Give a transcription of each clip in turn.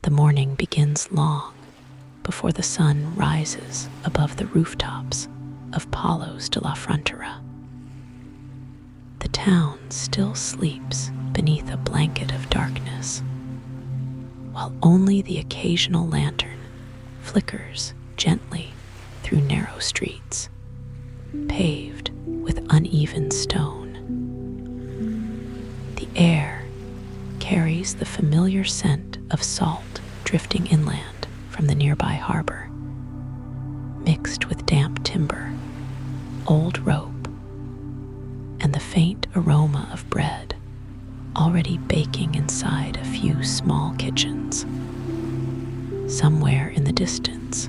The morning begins long before the sun rises above the rooftops of Palos de la Frontera. The town still sleeps beneath a blanket of darkness, while only the occasional lantern flickers gently through narrow streets, paved with uneven stone. The air carries the familiar scent of salt drifting inland from the nearby harbor, mixed with damp timber, old rope, and the faint aroma of bread already baking inside a few small kitchens. Somewhere in the distance,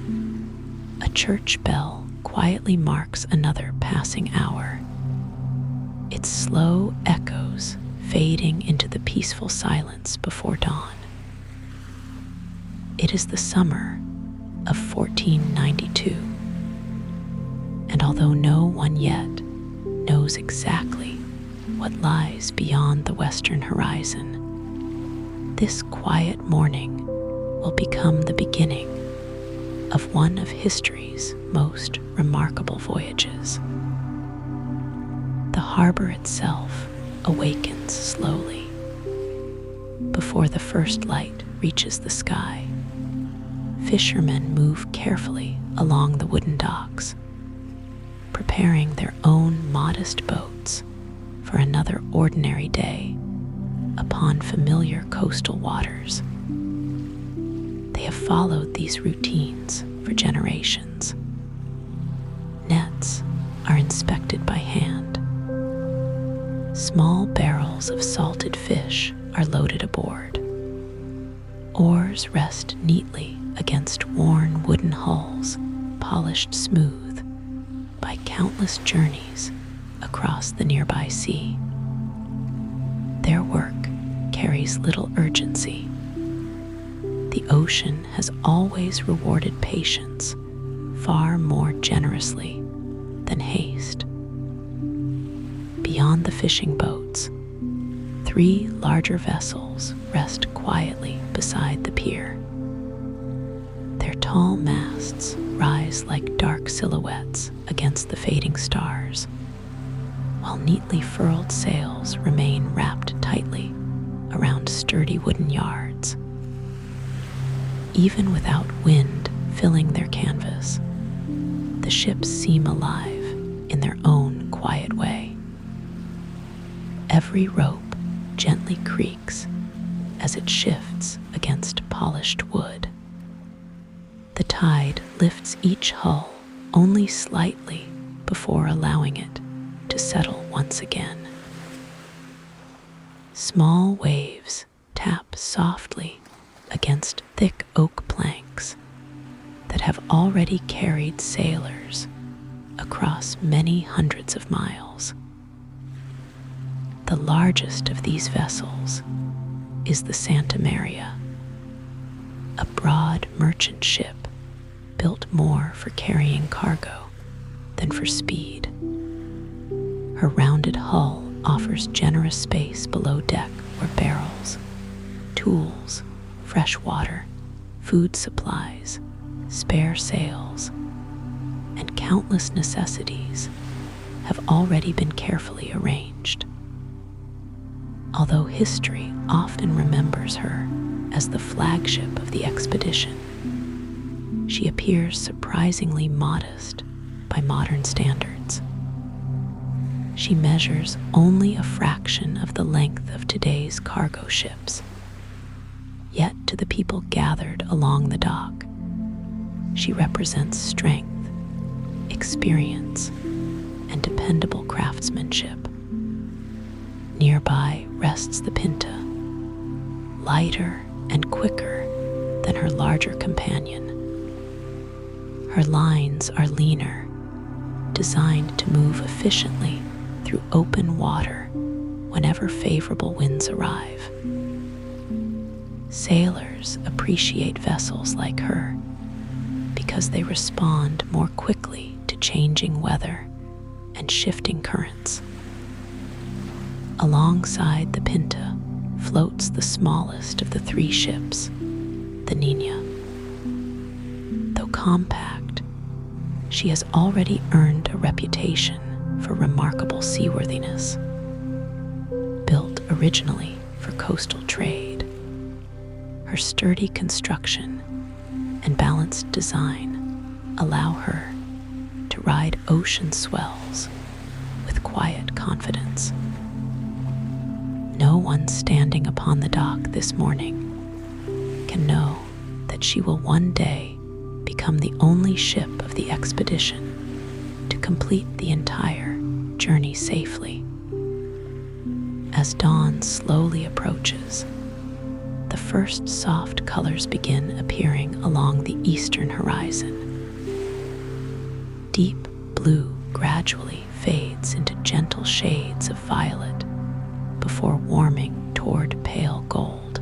a church bell quietly marks another passing hour, its slow echoes fading into the peaceful silence before dawn. It is the summer of 1492, and although no one yet knows exactly what lies beyond the western horizon, this quiet morning will become the beginning of one of history's most remarkable voyages. The harbor itself awakens slowly before the first light reaches the sky. Fishermen move carefully along the wooden docks, preparing their own modest boats for another ordinary day upon familiar coastal waters. They have followed these routines for generations. Nets are inspected by hand. Small barrels of salted fish are loaded aboard. Oars rest neatly against worn wooden hulls, polished smooth by countless journeys across the nearby sea. Their work carries little urgency. The ocean has always rewarded patience far more generously than haste. Beyond the fishing boats, 3 larger vessels rest quietly beside the pier. Their tall masts rise like dark silhouettes against the fading stars, while neatly furled sails remain wrapped tightly around sturdy wooden yards. Even without wind filling their canvas, the ships seem alive in their own quiet way. Every rope gently creaks as it shifts against polished wood. The tide lifts each hull only slightly before allowing it to settle once again. Small waves tap softly against thick oak planks that have already carried sailors across many hundreds of miles. The largest of these vessels is the Santa Maria, a broad merchant ship built more for carrying cargo than for speed. Her rounded hull offers generous space below deck where barrels, tools, fresh water, food supplies, spare sails, and countless necessities have already been carefully arranged. Although history often remembers her as the flagship of the expedition, she appears surprisingly modest by modern standards. She measures only a fraction of the length of today's cargo ships. Yet to the people gathered along the dock, she represents strength, experience, and dependable craftsmanship. Nearby rests the Pinta, lighter and quicker than her larger companion. Her lines are leaner, designed to move efficiently through open water whenever favorable winds arrive. Sailors appreciate vessels like her because they respond more quickly to changing weather and shifting currents. Alongside the Pinta floats the smallest of the 3 ships, the Niña. Though compact, she has already earned a reputation for remarkable seaworthiness. Built originally for coastal trade, her sturdy construction and balanced design allow her to ride ocean swells with quiet confidence. No one standing upon the dock this morning can know that she will one day become the only ship of the expedition to complete the entire journey safely. As dawn slowly approaches, the first soft colors begin appearing along the eastern horizon. Deep blue gradually fades into gentle shades of violet before warming toward pale gold.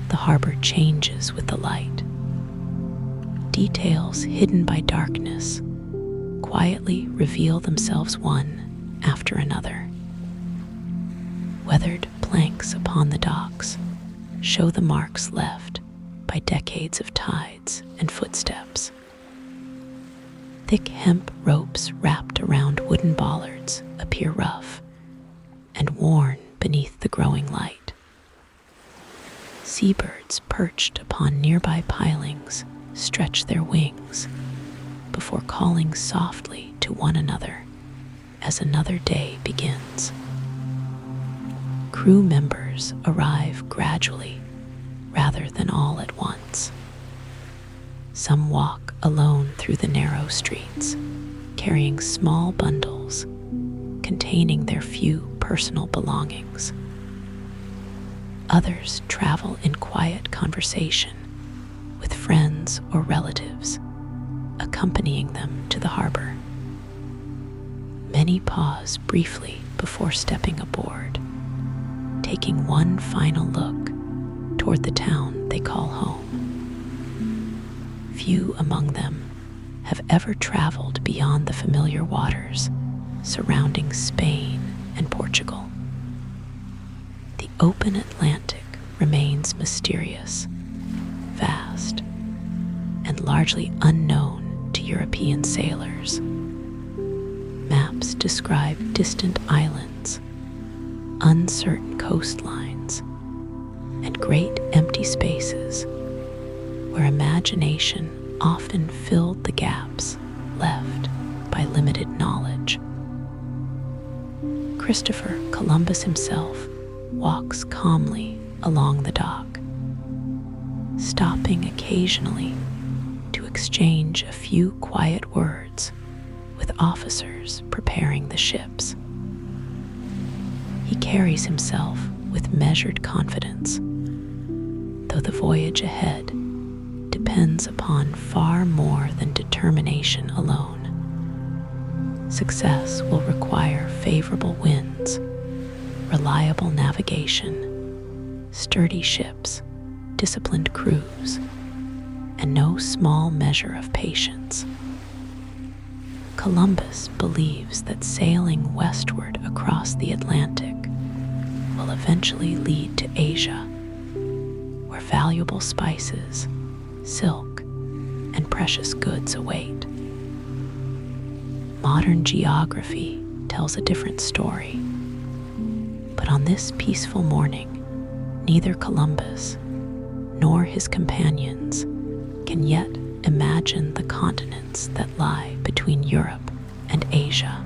The harbor changes with the light. Details hidden by darkness quietly reveal themselves one after another. Weathered planks upon the docks show the marks left by decades of tides and footsteps. Thick hemp ropes wrapped around wooden bollards appear rough and worn beneath the growing light. Seabirds perched upon nearby pilings stretch their wings before calling softly to one another as another day begins. Crew members arrive gradually rather than all at once. Some walk alone through the narrow streets, carrying small bundles containing their few personal belongings. Others travel in quiet conversation with friends or relatives, accompanying them to the harbor. Many pause briefly before stepping aboard, taking one final look toward the town they call home. Few among them have ever traveled beyond the familiar waters surrounding Spain and Portugal. The open Atlantic remains mysterious, vast, and largely unknown to European sailors. Maps describe distant islands, uncertain coastlines, and great empty spaces where imagination often filled the gaps left by limited knowledge. Christopher Columbus himself walks calmly along the dock, stopping occasionally to exchange a few quiet words with officers preparing the ships. He carries himself with measured confidence, though the voyage ahead depends upon far more than determination alone. Success will require favorable winds, reliable navigation, sturdy ships, disciplined crews, and no small measure of patience. Columbus believes that sailing westward across the Atlantic will eventually lead to Asia, where valuable spices, silk, and precious goods await. Modern geography tells a different story, but on this peaceful morning, neither Columbus nor his companions can yet imagine the continents that lie between Europe and Asia.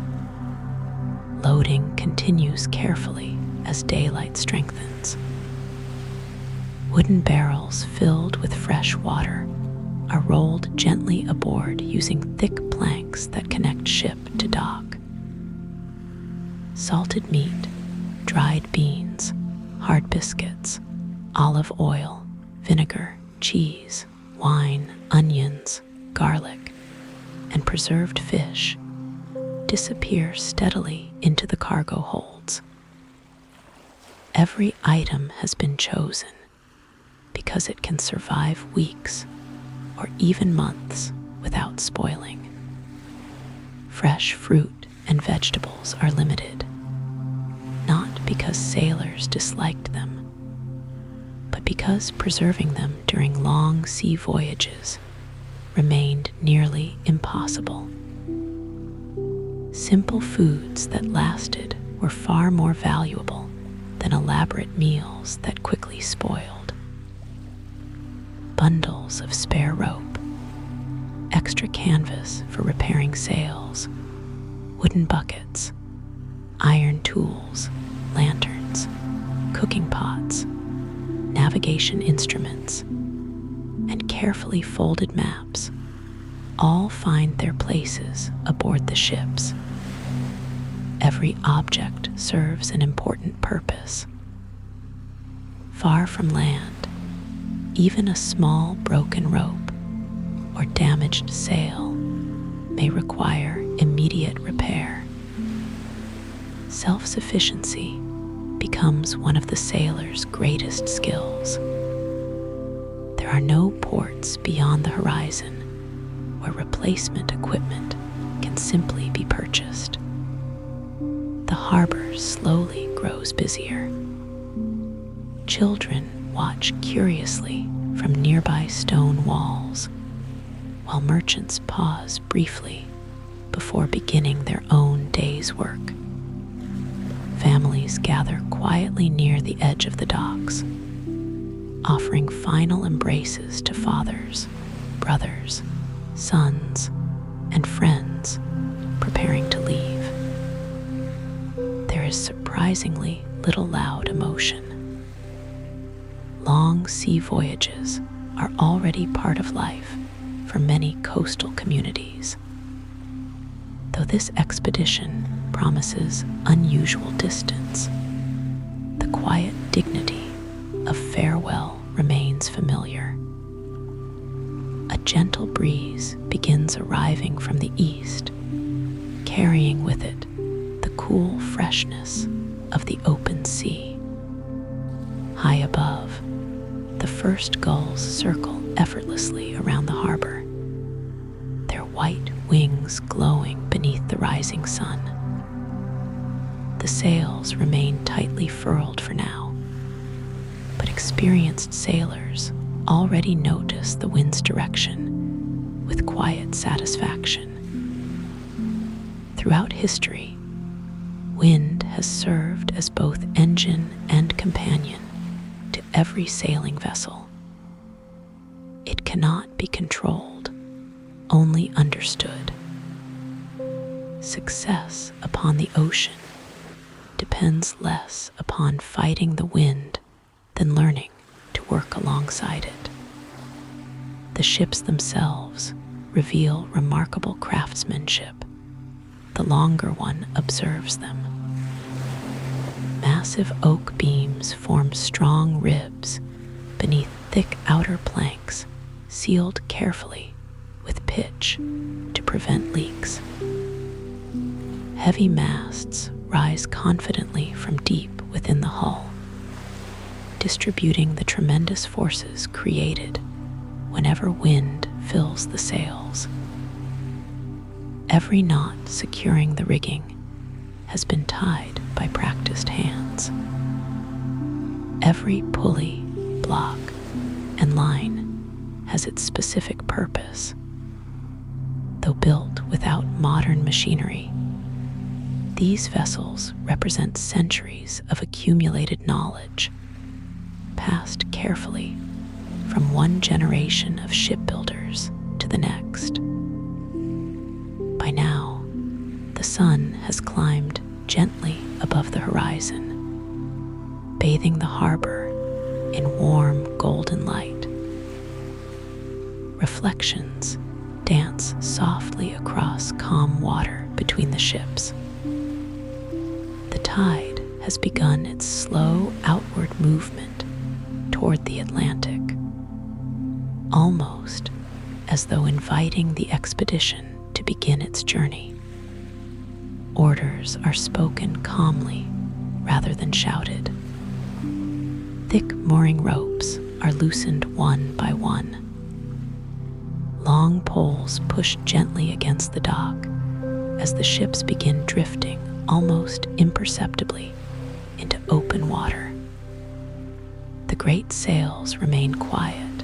Loading continues carefully as daylight strengthens. Wooden barrels filled with fresh water are rolled gently aboard using thick planks that connect ship to dock. Salted meat, dried beans, hard biscuits, olive oil, vinegar, cheese, wine, onions, garlic, and preserved fish disappear steadily into the cargo holds. Every item has been chosen because it can survive weeks or even months without spoiling. Fresh fruit and vegetables are limited, not because sailors disliked them, but because preserving them during long sea voyages remained nearly impossible. Simple foods that lasted were far more valuable than elaborate meals that quickly spoiled. Bundles of spare rope, extra canvas for repairing sails, wooden buckets, iron tools, lanterns, cooking pots, navigation instruments, and carefully folded maps all find their places aboard the ships. Every object serves an important purpose. Far from land, even a small broken rope or damaged sail may require immediate repair. Self-sufficiency becomes one of the sailor's greatest skills. There are no ports beyond the horizon where replacement equipment can simply be purchased. The harbor slowly grows busier. Children watch curiously from nearby stone walls, while merchants pause briefly before beginning their own day's work. Families gather quietly near the edge of the docks, offering final embraces to fathers, brothers, sons, and friends preparing to leave. There is surprisingly little loud emotion. Long sea voyages are already part of life for many coastal communities. Though this expedition promises unusual distance, the quiet dignity of farewell remains familiar. A gentle breeze begins arriving from the east, carrying with it the cool freshness of the open sea. High above, the first gulls circle effortlessly around the harbor, their white wings glowing beneath the rising sun. The sails remain tightly furled for now, but experienced sailors already notice the wind's direction with quiet satisfaction. Throughout history, wind has served as both engine and companion to every sailing vessel. It cannot be controlled, only understood. Success upon the ocean depends less upon fighting the wind than learning to work alongside it. The ships themselves reveal remarkable craftsmanship. The longer one observes them. Massive oak beams form strong ribs beneath thick outer planks sealed carefully with pitch to prevent leaks. Heavy masts rise confidently from deep within the hull, distributing the tremendous forces created whenever wind fills the sails. Every knot securing the rigging has been tied by practiced hands. Every pulley, block, and line has its specific purpose. Though built without modern machinery, these vessels represent centuries of accumulated knowledge, passed carefully from one generation of shipbuilders to the next. By now, the sun has climbed gently above the horizon, bathing the harbor in warm golden light. Reflections dance softly across calm water between the ships. The tide has begun its slow outward movement toward the Atlantic, almost as though inviting the expedition to begin its journey. Orders are spoken calmly rather than shouted. Thick mooring ropes are loosened one by one. Long poles push gently against the dock as the ships begin drifting almost imperceptibly into open water. The great sails remain quiet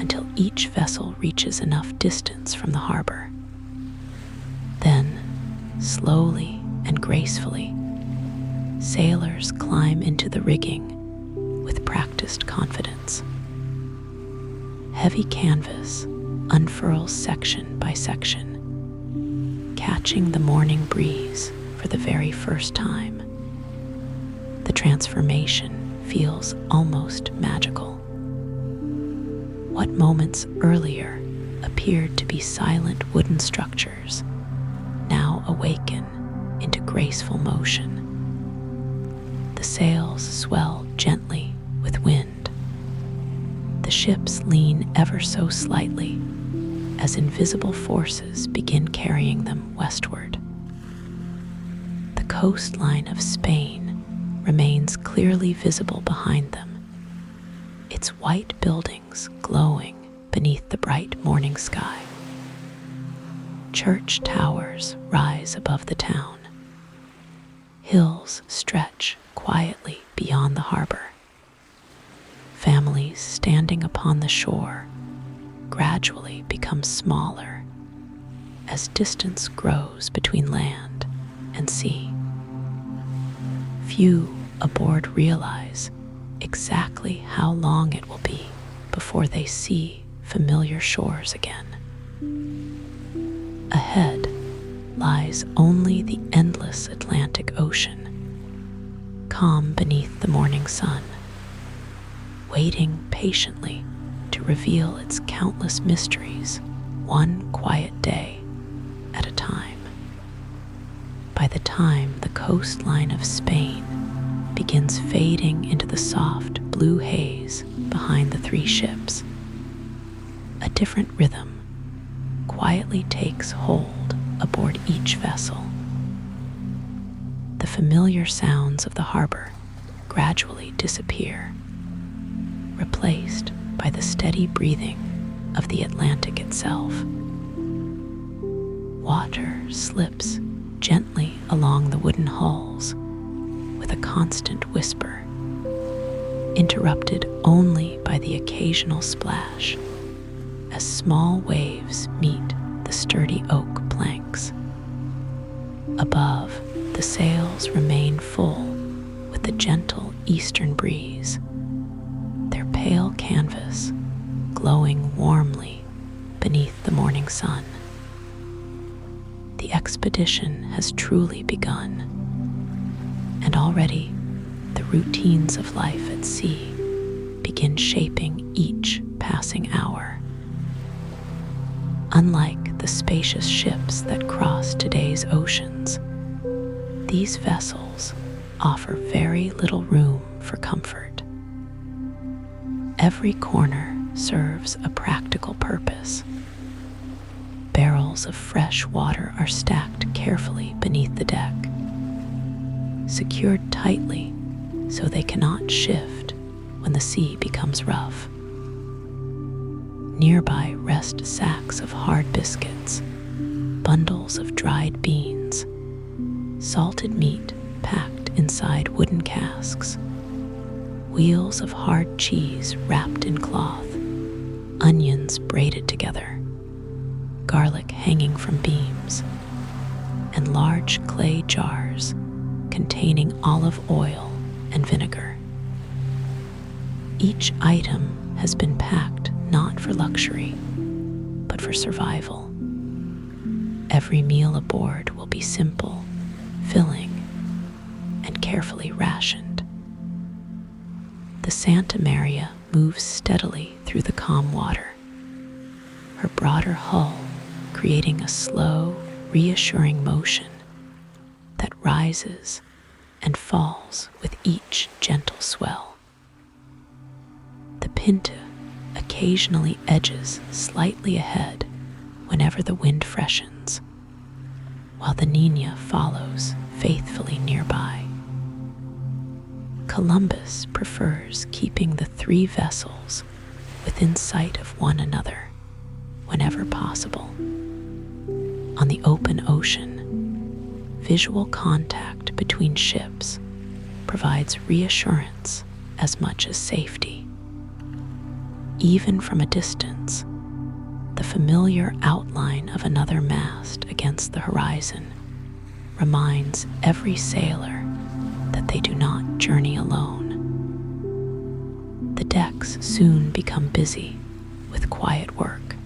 until each vessel reaches enough distance from the harbor. Then, slowly and gracefully, sailors climb into the rigging with practiced confidence. Heavy canvas unfurls section by section, catching the morning breeze for the very first time. The transformation feels almost magical. What moments earlier appeared to be silent wooden structures now awaken into graceful motion. The sails swell gently with wind. The ships lean ever so slightly as invisible forces begin carrying them westward. The coastline of Spain remains clearly visible behind them, its white buildings glowing beneath the bright morning sky. Church towers rise above the town. Hills stretch quietly beyond the harbor. Families standing upon the shore gradually become smaller as distance grows between land and sea. Few aboard realize exactly how long it will be before they see familiar shores again. Ahead lies only the endless Atlantic Ocean, calm beneath the morning sun, waiting patiently to reveal its countless mysteries, one quiet day at a time. By the time the coastline of Spain begins fading into the soft blue haze behind the three ships, a different rhythm quietly takes hold aboard each vessel. The familiar sounds of the harbor gradually disappear, replaced by the steady breathing of the Atlantic itself. Water slips gently along the wooden hulls with a constant whisper, interrupted only by the occasional splash as small waves meet the sturdy oak planks. Above, the sails remain full with the gentle eastern breeze, their pale canvas glowing warmly beneath the morning sun. The expedition has truly begun, and already the routines of life at sea begin shaping each passing hour. Unlike the spacious ships that cross today's oceans, these vessels offer very little room for comfort. Every corner serves a practical purpose. Barrels of fresh water are stacked carefully beneath the deck, secured tightly so they cannot shift when the sea becomes rough. Nearby rest sacks of hard biscuits, bundles of dried beans, salted meat packed inside wooden casks, wheels of hard cheese wrapped in cloth, onions braided together, garlic hanging from beams, and large clay jars containing olive oil and vinegar. Each item has been packed not for luxury, but for survival. Every meal aboard will be simple, filling, and carefully rationed. The Santa Maria moves steadily through the calm water, her broader hull creating a slow, reassuring motion that rises and falls with each gentle swell. The Pinta occasionally edges slightly ahead whenever the wind freshens, while the Niña follows faithfully nearby. Columbus prefers keeping the three vessels within sight of one another whenever possible. On the open ocean, visual contact between ships provides reassurance as much as safety. even from a distance, the familiar outline of another mast against the horizon reminds every sailor that they do not journey alone. The decks soon become busy with quiet work.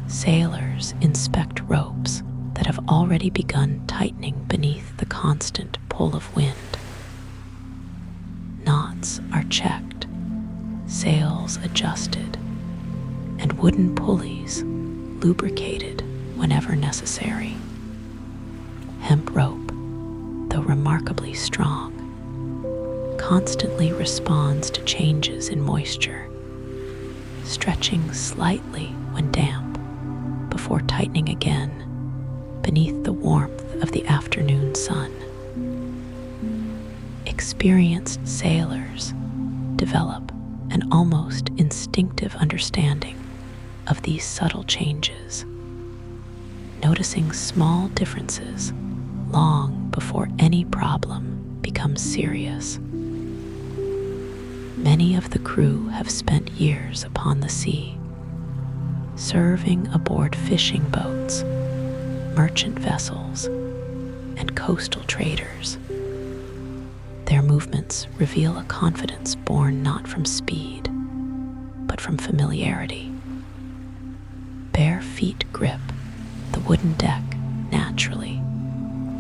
Sailors inspect ropes that have already begun tightening beneath the constant pull of wind. Knots are checked, sails adjusted, and wooden pulleys lubricated whenever necessary. Hemp rope, though remarkably strong, constantly responds to changes in moisture, stretching slightly when damp before tightening again beneath the warmth of the afternoon sun. Experienced sailors develop an almost instinctive understanding of these subtle changes, noticing small differences long before any problem becomes serious. Many of the crew have spent years upon the sea, serving aboard fishing boats, merchant vessels, and coastal traders. Their movements reveal a confidence born not from speed, but from familiarity. Bare feet grip the wooden deck naturally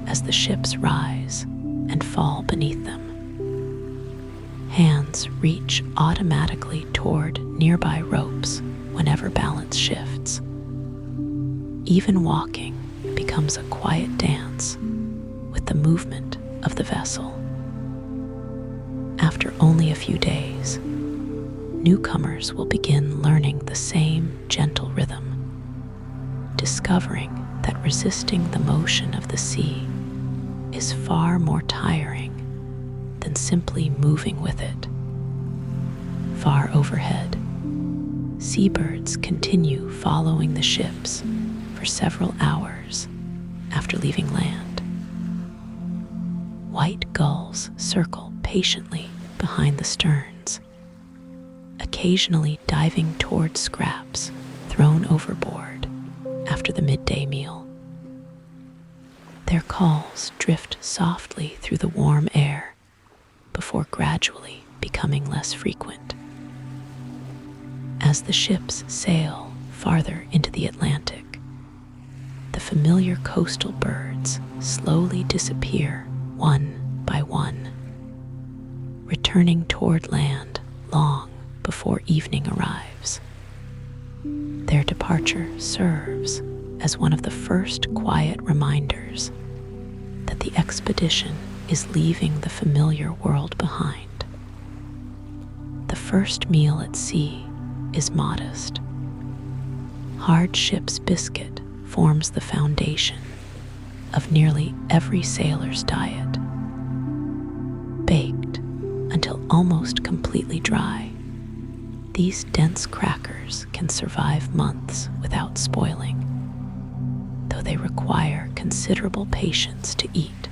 as the ships rise and fall beneath them. Hands reach automatically toward nearby ropes whenever balance shifts. Even walking becomes a quiet dance with the movement of the vessel. After only a few days, newcomers will begin learning the same gentle rhythm, discovering that resisting the motion of the sea is far more tiring than simply moving with it. Far overhead, seabirds continue following the ships for several hours after leaving land. White gulls circle patiently behind the sterns, occasionally diving toward scraps thrown overboard after the midday meal. Their calls drift softly through the warm air before gradually becoming less frequent. As the ships sail farther into the Atlantic, the familiar coastal birds slowly disappear one by one, returning toward land long before evening arrives. Their departure serves as one of the first quiet reminders that the expedition is leaving the familiar world behind. The first meal at sea is modest. Hard ship's biscuit forms the foundation of nearly every sailor's diet. Baked until almost completely dry, these dense crackers can survive months without spoiling, though they require considerable patience to eat.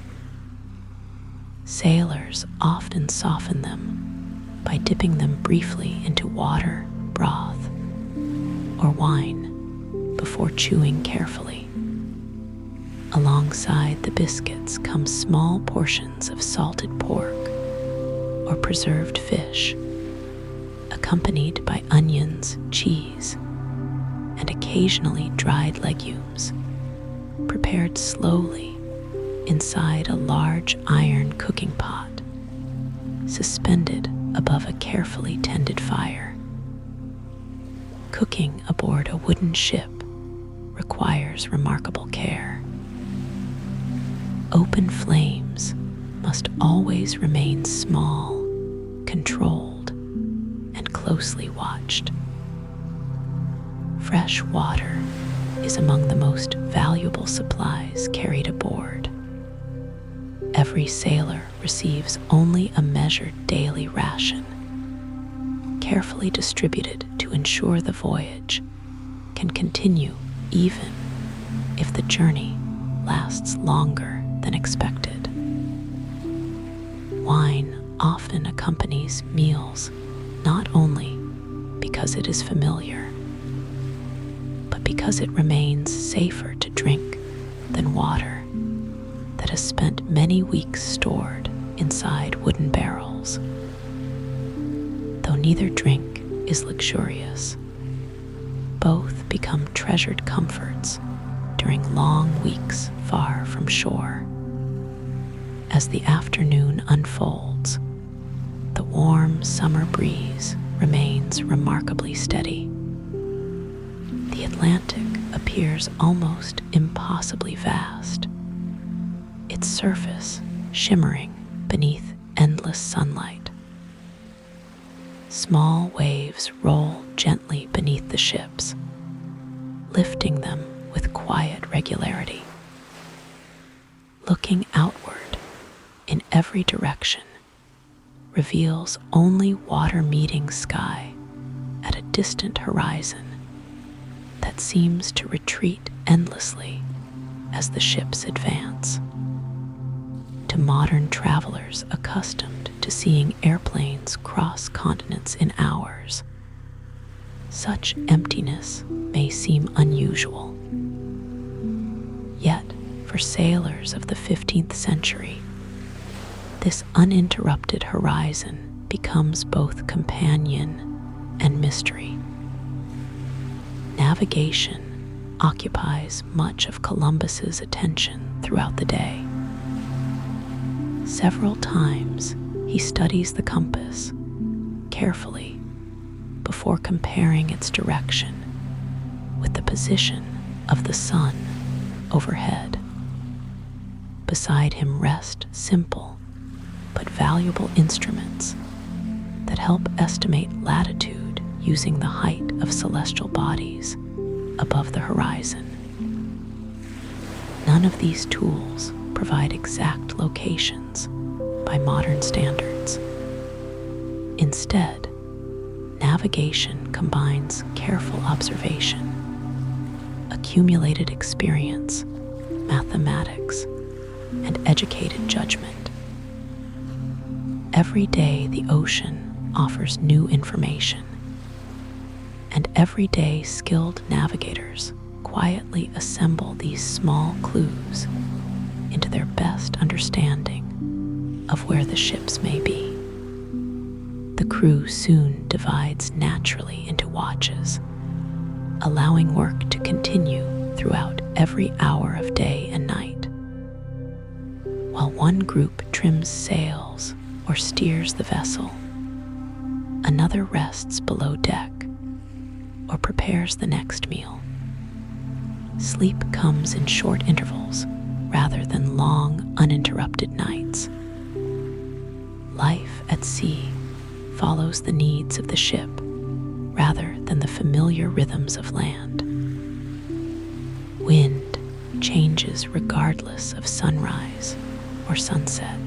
Sailors often soften them by dipping them briefly into water, broth, or wine before chewing carefully. Alongside the biscuits come small portions of salted pork or preserved fish, accompanied by onions, cheese, and occasionally dried legumes, prepared slowly inside a large iron cooking pot, suspended above a carefully tended fire. Cooking aboard a wooden ship requires remarkable care. Open flames must always remain small, controlled, and closely watched. Fresh water is among the most valuable supplies carried aboard. Every sailor receives only a measured daily ration, carefully distributed to ensure the voyage can continue even if the journey lasts longer than expected. Wine often accompanies meals not only because it is familiar, but because it remains safer to drink than water that has spent many weeks stored inside wooden barrels. Though neither drink is luxurious, both become treasured comforts during long weeks far from shore. As the afternoon unfolds, the warm summer breeze remains remarkably steady. The Atlantic appears almost impossibly vast, its surface shimmering beneath endless sunlight. Small waves roll gently beneath the ships, lifting them with quiet regularity. Looking outward in every direction reveals only water-meeting sky at a distant horizon that seems to retreat endlessly as the ships advance. To modern travelers accustomed to seeing airplanes cross continents in hours, such emptiness may seem unusual. Yet, for sailors of the 15th century, this uninterrupted horizon becomes both companion and mystery. Navigation occupies much of Columbus's attention throughout the day. Several times he studies the compass carefully before comparing its direction with the position of the sun overhead. Beside him rest simple but valuable instruments that help estimate latitude using the height of celestial bodies above the horizon. None of these tools provide exact locations by modern standards. Instead, navigation combines careful observation, accumulated experience, mathematics, and educated judgment. Every day the ocean offers new information, and every day skilled navigators quietly assemble these small clues into their best understanding of where the ships may be. The crew soon divides naturally into watches, allowing work to continue throughout every hour of day and night. While one group trims sails or steers the vessel, another rests below deck or prepares the next meal. Sleep comes in short intervals rather than long, uninterrupted nights. Life at sea follows the needs of the ship rather than the familiar rhythms of land. Wind changes regardless of sunrise or sunset.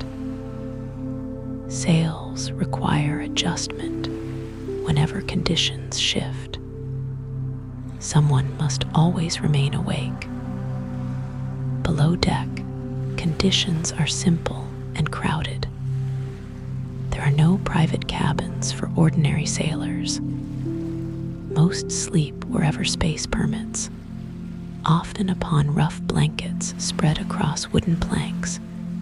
Sails require adjustment whenever conditions shift. Someone must always remain awake. Below deck, conditions are simple and crowded. There are no private cabins for ordinary sailors. Most sleep wherever space permits, often upon rough blankets spread across wooden planks,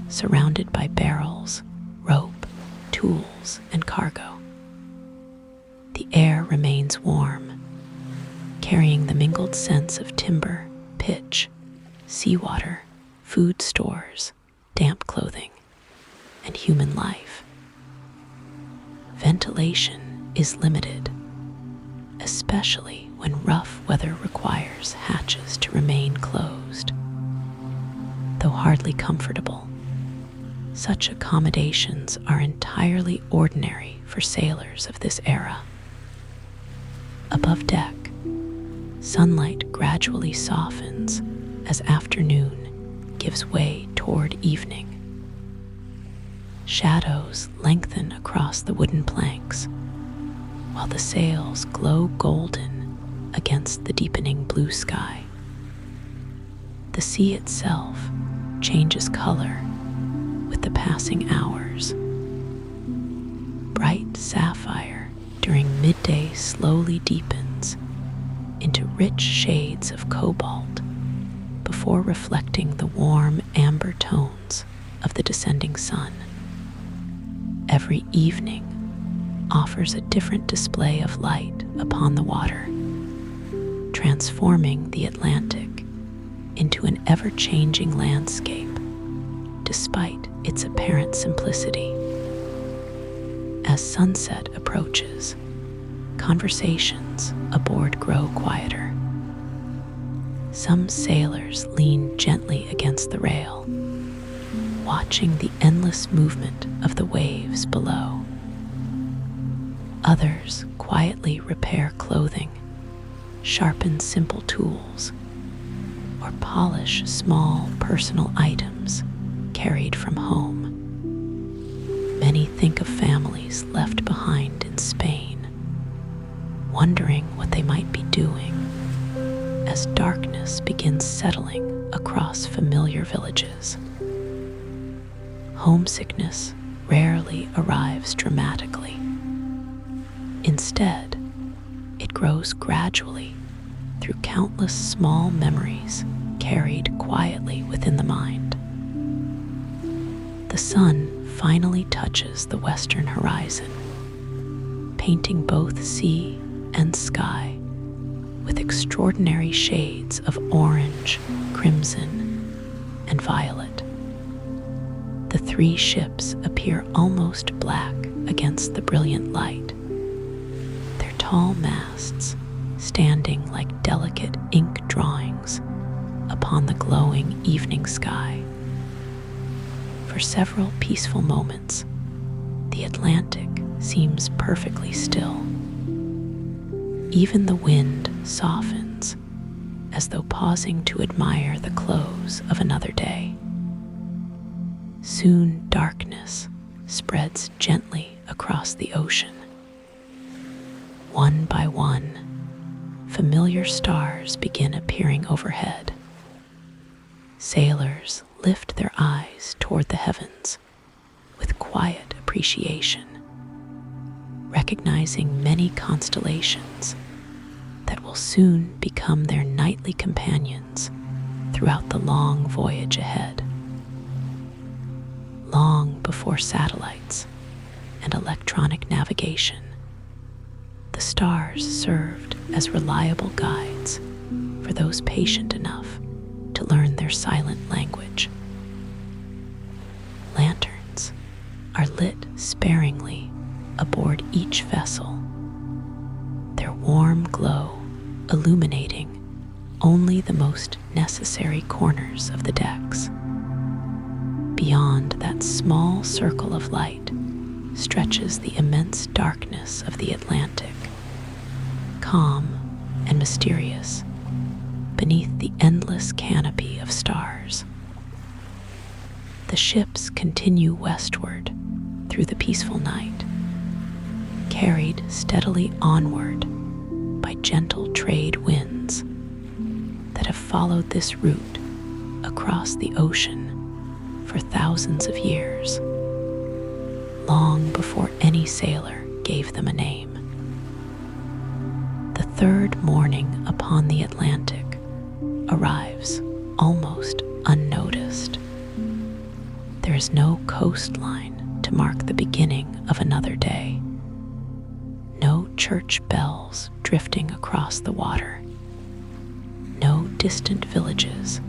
surrounded by barrels, rope, tools, and cargo. The air remains warm, carrying the mingled scents of timber, pitch, seawater, food stores, damp clothing, and human life. Ventilation is limited, especially when rough weather requires hatches to remain closed. Though hardly comfortable, such accommodations are entirely ordinary for sailors of this era. Above deck, sunlight gradually softens as afternoon gives way toward evening. Shadows lengthen across the wooden planks, while the sails glow golden against the deepening blue sky. The sea itself changes color with the passing hours. Bright sapphire during midday slowly deepens into rich shades of cobalt before reflecting the warm amber tones of the descending sun. Every evening offers a different display of light upon the water, transforming the Atlantic into an ever-changing landscape despite its apparent simplicity. As sunset approaches, conversations aboard grow quieter. Some sailors lean gently against the rail, watching the endless movement of the waves below. Others quietly repair clothing, sharpen simple tools, or polish small personal items carried from home. Many think of families left behind in Spain, wondering what they might be doing as darkness begins settling across familiar villages. Homesickness rarely arrives dramatically. Instead, it grows gradually through countless small memories carried quietly within the mind. The sun finally touches the western horizon, painting both sea and sky with extraordinary shades of orange, crimson, and violet. The three ships appear almost black against the brilliant light, their tall masts standing like delicate ink drawings upon the glowing evening sky. For several peaceful moments, the Atlantic seems perfectly still. Even the wind softens, as though pausing to admire the close of another day. Soon darkness spreads gently across the ocean. One by one, familiar stars begin appearing overhead. Sailors lift their eyes toward the heavens with quiet appreciation, recognizing many constellations that will soon become their nightly companions throughout the long voyage ahead. Long before satellites and electronic navigation, the stars served as reliable guides for those patient enough to learn their silent language. Lanterns are lit sparingly aboard each vessel, their warm glow illuminating only the most necessary corners of the decks. Beyond that small circle of light stretches the immense darkness of the Atlantic, calm and mysterious beneath the endless canopy of stars. The ships continue westward through the peaceful night, carried steadily onward by gentle trade winds that have followed this route across the ocean for thousands of years, long before any sailor gave them a name. The third morning upon the Atlantic arrives almost unnoticed. There is no coastline to mark the beginning of another day. No church bells drifting across the water. No distant villages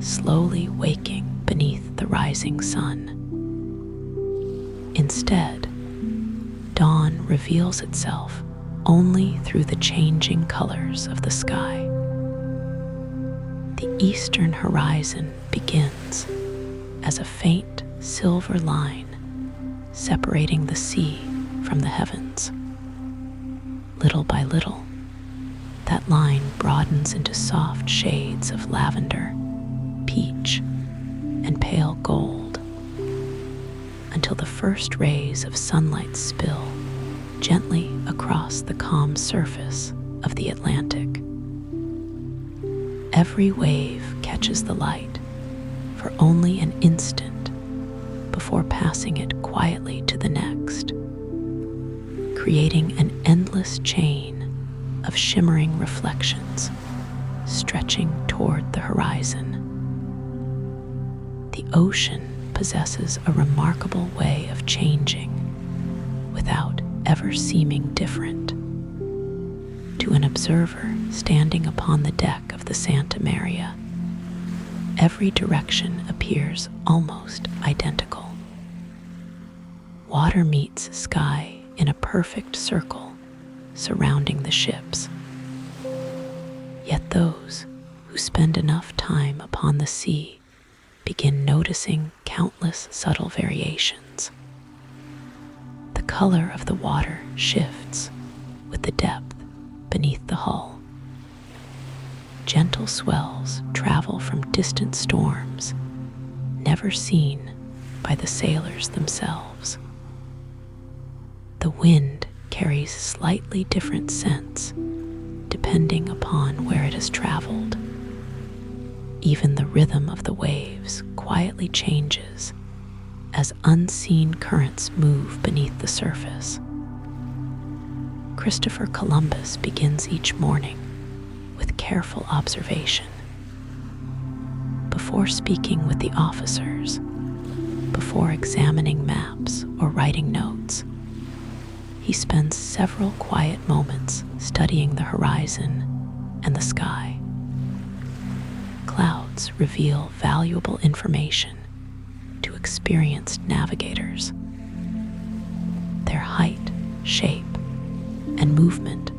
slowly waking beneath the rising sun. Instead, dawn reveals itself only through the changing colors of the sky. The eastern horizon begins as a faint silver line separating the sea from the heavens. Little by little, that line broadens into soft shades of lavender, peach, and pale gold, until the first rays of sunlight spill gently across the calm surface of the Atlantic. Every wave catches the light for only an instant before passing it quietly to the next, creating an endless endless chain of shimmering reflections stretching toward the horizon. The ocean possesses a remarkable way of changing without ever seeming different. To an observer standing upon the deck of the Santa Maria, every direction appears almost identical. Water meets sky in a perfect circle surrounding the ships. Yet those who spend enough time upon the sea begin noticing countless subtle variations. The color of the water shifts with the depth beneath the hull. Gentle swells travel from distant storms, never seen by the sailors themselves. The wind carries slightly different scents depending upon where it has traveled. Even the rhythm of the waves quietly changes as unseen currents move beneath the surface. Christopher Columbus begins each morning with careful observation. Before speaking with the officers, before examining maps or writing notes, he spends several quiet moments studying the horizon and the sky. Clouds reveal valuable information to experienced navigators. Their height, shape, and movement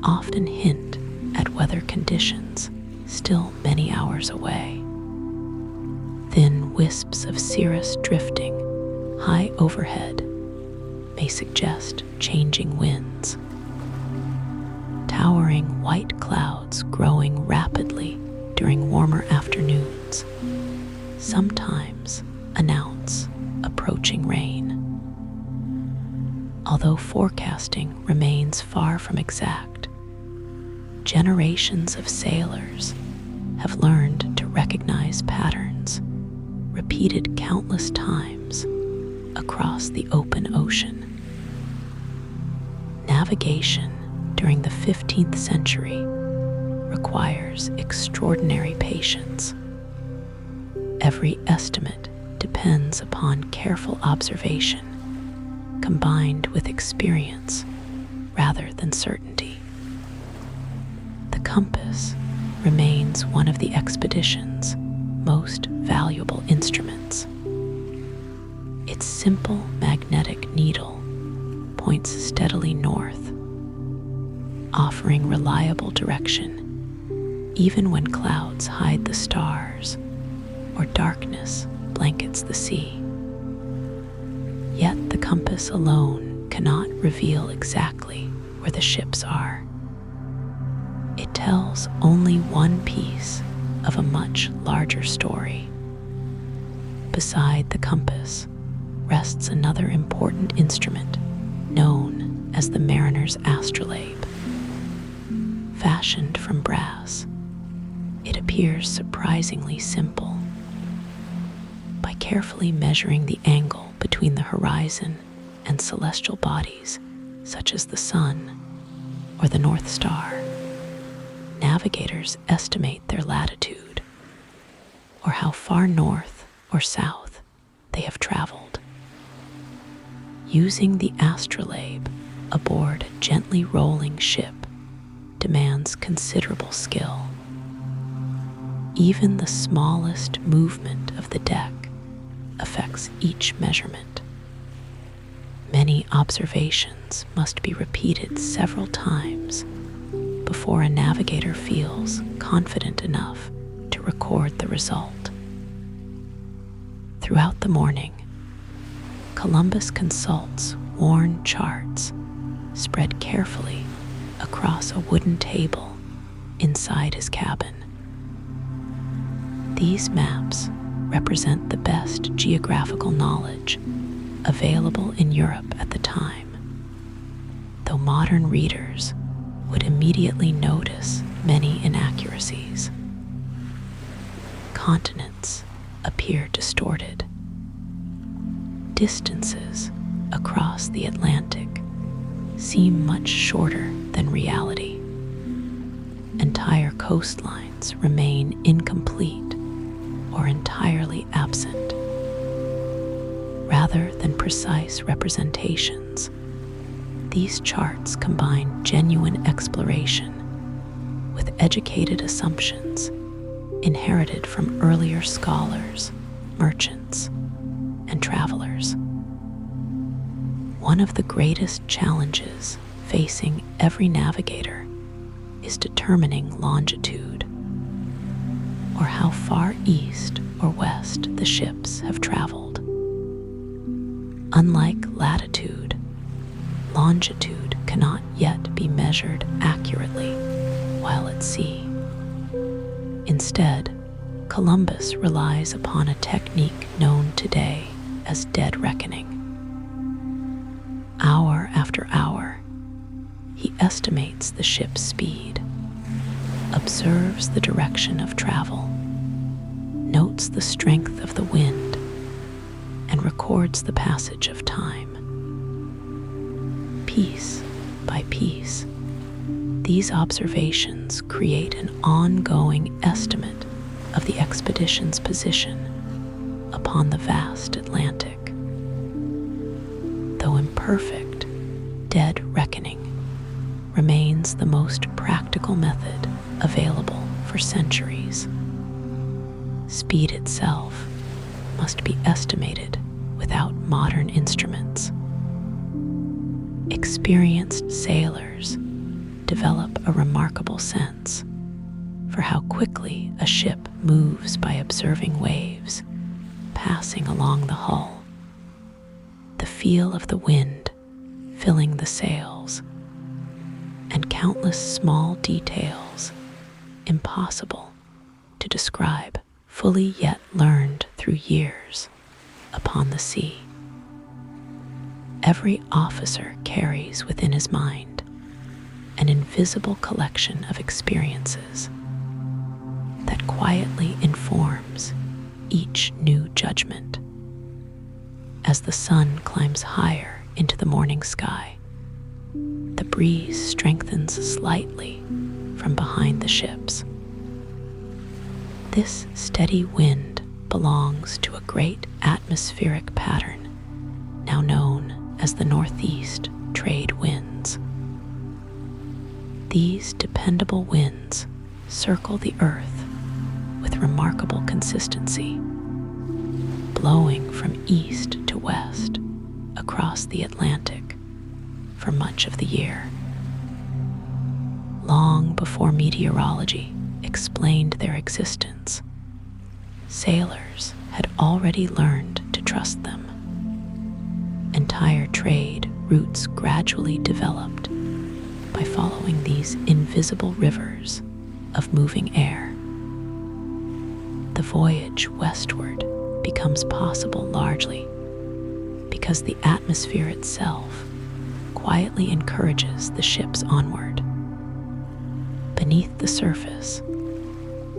often hint at weather conditions still many hours away. Thin wisps of cirrus drifting high overhead may suggest changing winds. Towering white clouds growing rapidly during warmer afternoons sometimes announce approaching rain. Although forecasting remains far from exact, generations of sailors have learned to recognize patterns repeated countless times across the open ocean. Navigation during the 15th century requires extraordinary patience. Every estimate depends upon careful observation combined with experience rather than certainty. The compass remains one of the expedition's most valuable instruments. Its simple magnetic needle points steadily north, offering reliable direction even when clouds hide the stars or darkness blankets the sea. Yet the compass alone cannot reveal exactly where the ships are. It tells only one piece of a much larger story. Beside the compass rests another important instrument known as the mariner's astrolabe. Fashioned from brass, it appears surprisingly simple. By carefully measuring the angle between the horizon and celestial bodies, such as the sun or the North Star, navigators estimate their latitude, or how far north or south they have traveled. Using the astrolabe aboard a gently rolling ship demands considerable skill. Even the smallest movement of the deck affects each measurement. Many observations must be repeated several times before a navigator feels confident enough to record the result. Throughout the morning, Columbus consults worn charts spread carefully across a wooden table inside his cabin. These maps represent the best geographical knowledge available in Europe at the time, though modern readers would immediately notice many inaccuracies. Continents appear distorted. Distances across the Atlantic seem much shorter than reality. Entire coastlines remain incomplete or entirely absent. Rather than precise representations, these charts combine genuine exploration with educated assumptions inherited from earlier scholars, merchants, and travelers. One of the greatest challenges facing every navigator is determining longitude, or how far east or west the ships have traveled. Unlike latitude, longitude cannot yet be measured accurately while at sea. Instead, Columbus relies upon a technique known today as dead reckoning. Hour after hour, he estimates the ship's speed, observes the direction of travel, notes the strength of the wind, and records the passage of time. Piece by piece, these observations create an ongoing estimate of the expedition's position upon the vast Atlantic. Though imperfect, dead reckoning remains the most practical method available for centuries. Speed itself must be estimated without modern instruments. Experienced sailors develop a remarkable sense for how quickly a ship moves by observing waves passing along the hull, the feel of the wind filling the sails, and countless small details impossible to describe, fully yet learned through years upon the sea. Every officer carries within his mind an invisible collection of experiences that quietly informs each new judgment. As the sun climbs higher into the morning sky, the breeze strengthens slightly from behind the ships. This steady wind belongs to a great atmospheric pattern now known as the northeast trade winds. These dependable winds circle the earth with remarkable consistency, blowing from east to west across the Atlantic for much of the year. Long before meteorology explained their existence, sailors had already learned to trust them. Entire trade routes gradually developed by following these invisible rivers of moving air. The voyage westward becomes possible largely because the atmosphere itself quietly encourages the ships onward. Beneath the surface,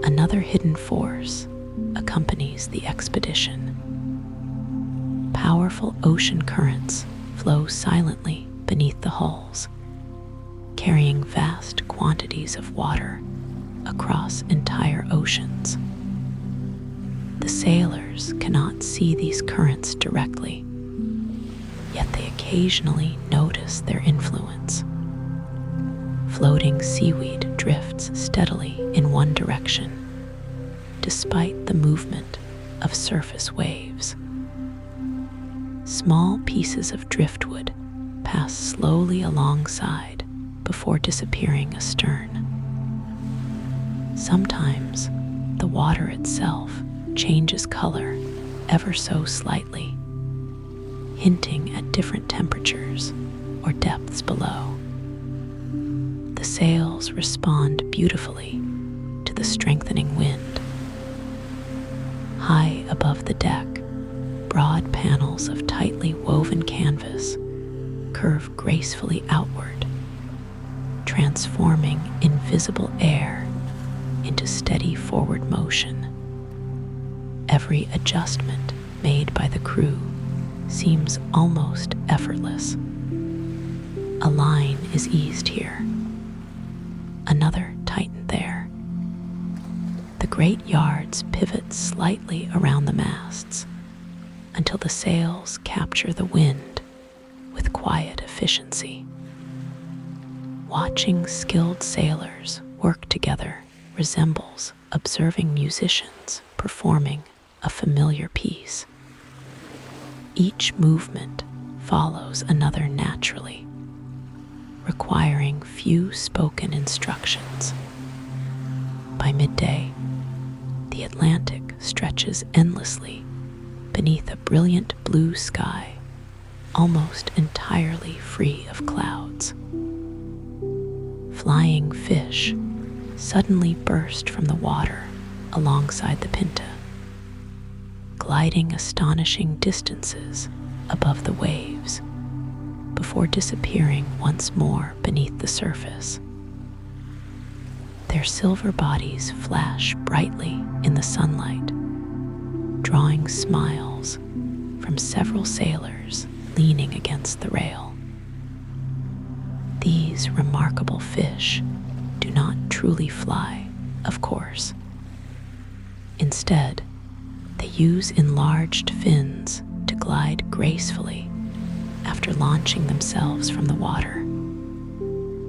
another hidden force accompanies the expedition. Powerful ocean currents flow silently beneath the hulls, carrying vast quantities of water across entire oceans. The sailors cannot see these currents directly, yet they occasionally notice their influence. Floating seaweed drifts steadily in one direction, despite the movement of surface waves. Small pieces of driftwood pass slowly alongside before disappearing astern. Sometimes the water itself changes color ever so slightly, hinting at different temperatures or depths below. The sails respond beautifully to the strengthening wind. High above the deck, broad panels of tightly woven canvas curve gracefully outward, transforming invisible air into steady forward motion. Every adjustment made by the crew seems almost effortless. A line is eased here, another tightened there. The great yards pivot slightly around the masts until the sails capture the wind with quiet efficiency. Watching skilled sailors work together resembles observing musicians performing a familiar piece. Each movement follows another naturally, requiring few spoken instructions. By midday, the Atlantic stretches endlessly beneath a brilliant blue sky, almost entirely free of clouds. Flying fish suddenly burst from the water alongside the Pinta, gliding astonishing distances above the waves before disappearing once more beneath the surface. Their silver bodies flash brightly in the sunlight, drawing smiles from several sailors leaning against the rail. These remarkable fish do not truly fly, of course. Instead, they use enlarged fins to glide gracefully after launching themselves from the water,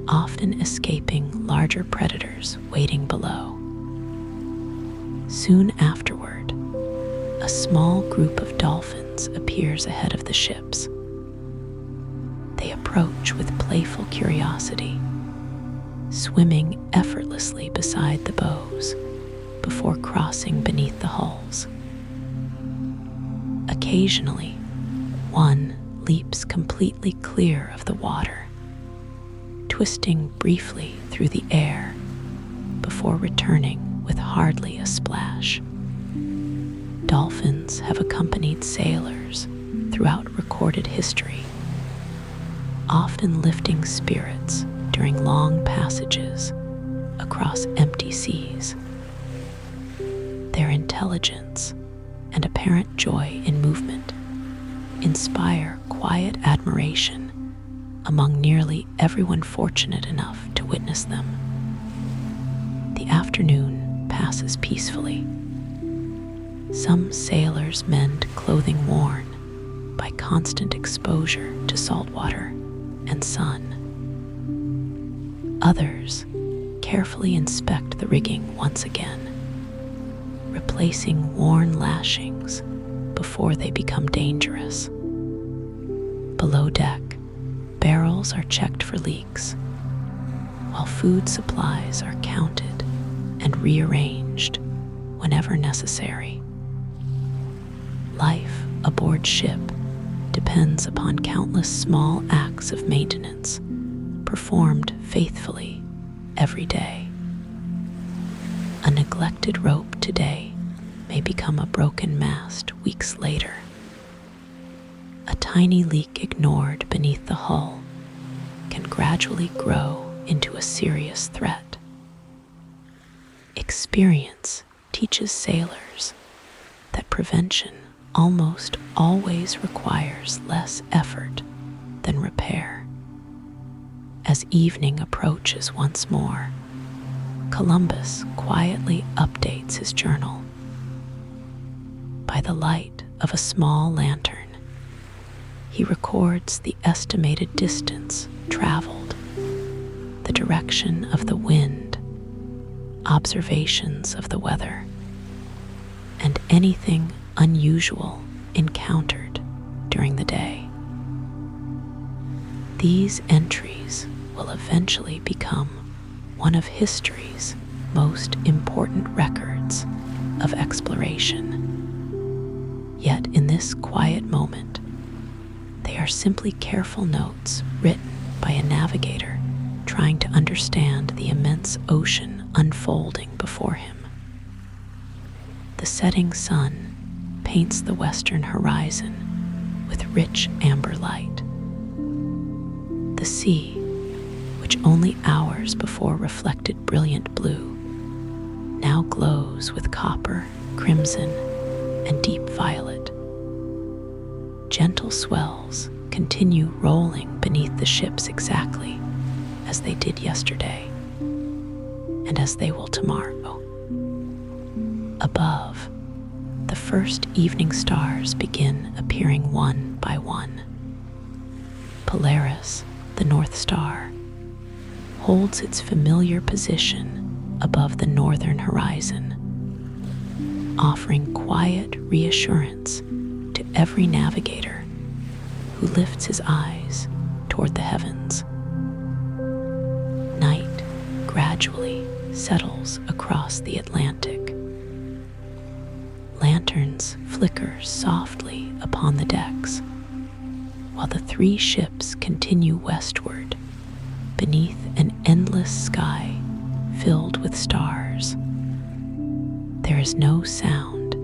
often escaping larger predators waiting below. Soon afterward, a small group of dolphins appears ahead of the ships. They approach with playful curiosity, swimming effortlessly beside the bows before crossing beneath the hulls. Occasionally, one leaps completely clear of the water, twisting briefly through the air before returning with hardly a splash. Dolphins have accompanied sailors throughout recorded history, often lifting spirits during long passages across empty seas. Their intelligence and apparent joy in movement inspire quiet admiration among nearly everyone fortunate enough to witness them. The afternoon passes peacefully. Some sailors mend clothing worn by constant exposure to salt water and sun. Others carefully inspect the rigging once again, replacing worn lashings before they become dangerous. Below deck, barrels are checked for leaks, while food supplies are counted and rearranged whenever necessary. Life aboard ship depends upon countless small acts of maintenance performed faithfully every day. A neglected rope today may become a broken mast weeks later. A tiny leak ignored beneath the hull can gradually grow into a serious threat. Experience teaches sailors that prevention almost always requires less effort than repair. As evening approaches once more, Columbus quietly updates his journal. By the light of a small lantern, he records the estimated distance traveled, the direction of the wind, observations of the weather, and anything unusual encountered during the day. These entries will eventually become one of history's most important records of exploration. Yet in this quiet moment, they are simply careful notes written by a navigator trying to understand the immense ocean unfolding before him. The setting sun paints the western horizon with rich amber light. The sea, which only hours before reflected brilliant blue, now glows with copper, crimson, and deep violet. Gentle swells continue rolling beneath the ships exactly as they did yesterday, and as they will tomorrow. Above, the first evening stars begin appearing one by one. Polaris, the North Star, holds its familiar position above the northern horizon, offering quiet reassurance to every navigator who lifts his eyes toward the heavens. Night gradually settles across the Atlantic. Lanterns flicker softly upon the decks, while the three ships continue westward beneath an endless sky filled with stars. There is no sound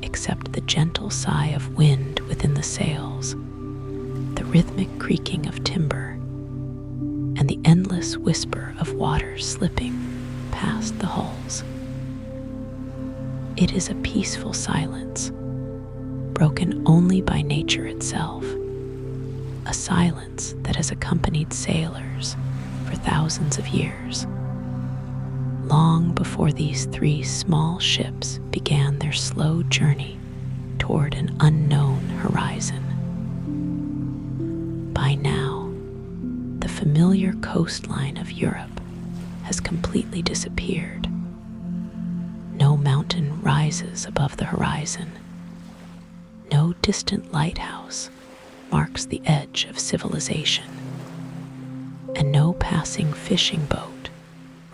except the gentle sigh of wind within the sails, the rhythmic creaking of timber, and the endless whisper of water slipping past the hulls. It is a peaceful silence, broken only by nature itself, a silence that has accompanied sailors for thousands of years, long before these three small ships began their slow journey toward an unknown horizon. By now, the familiar coastline of Europe has completely disappeared. No mountain rises above the horizon. No distant lighthouse marks the edge of civilization. And no passing fishing boat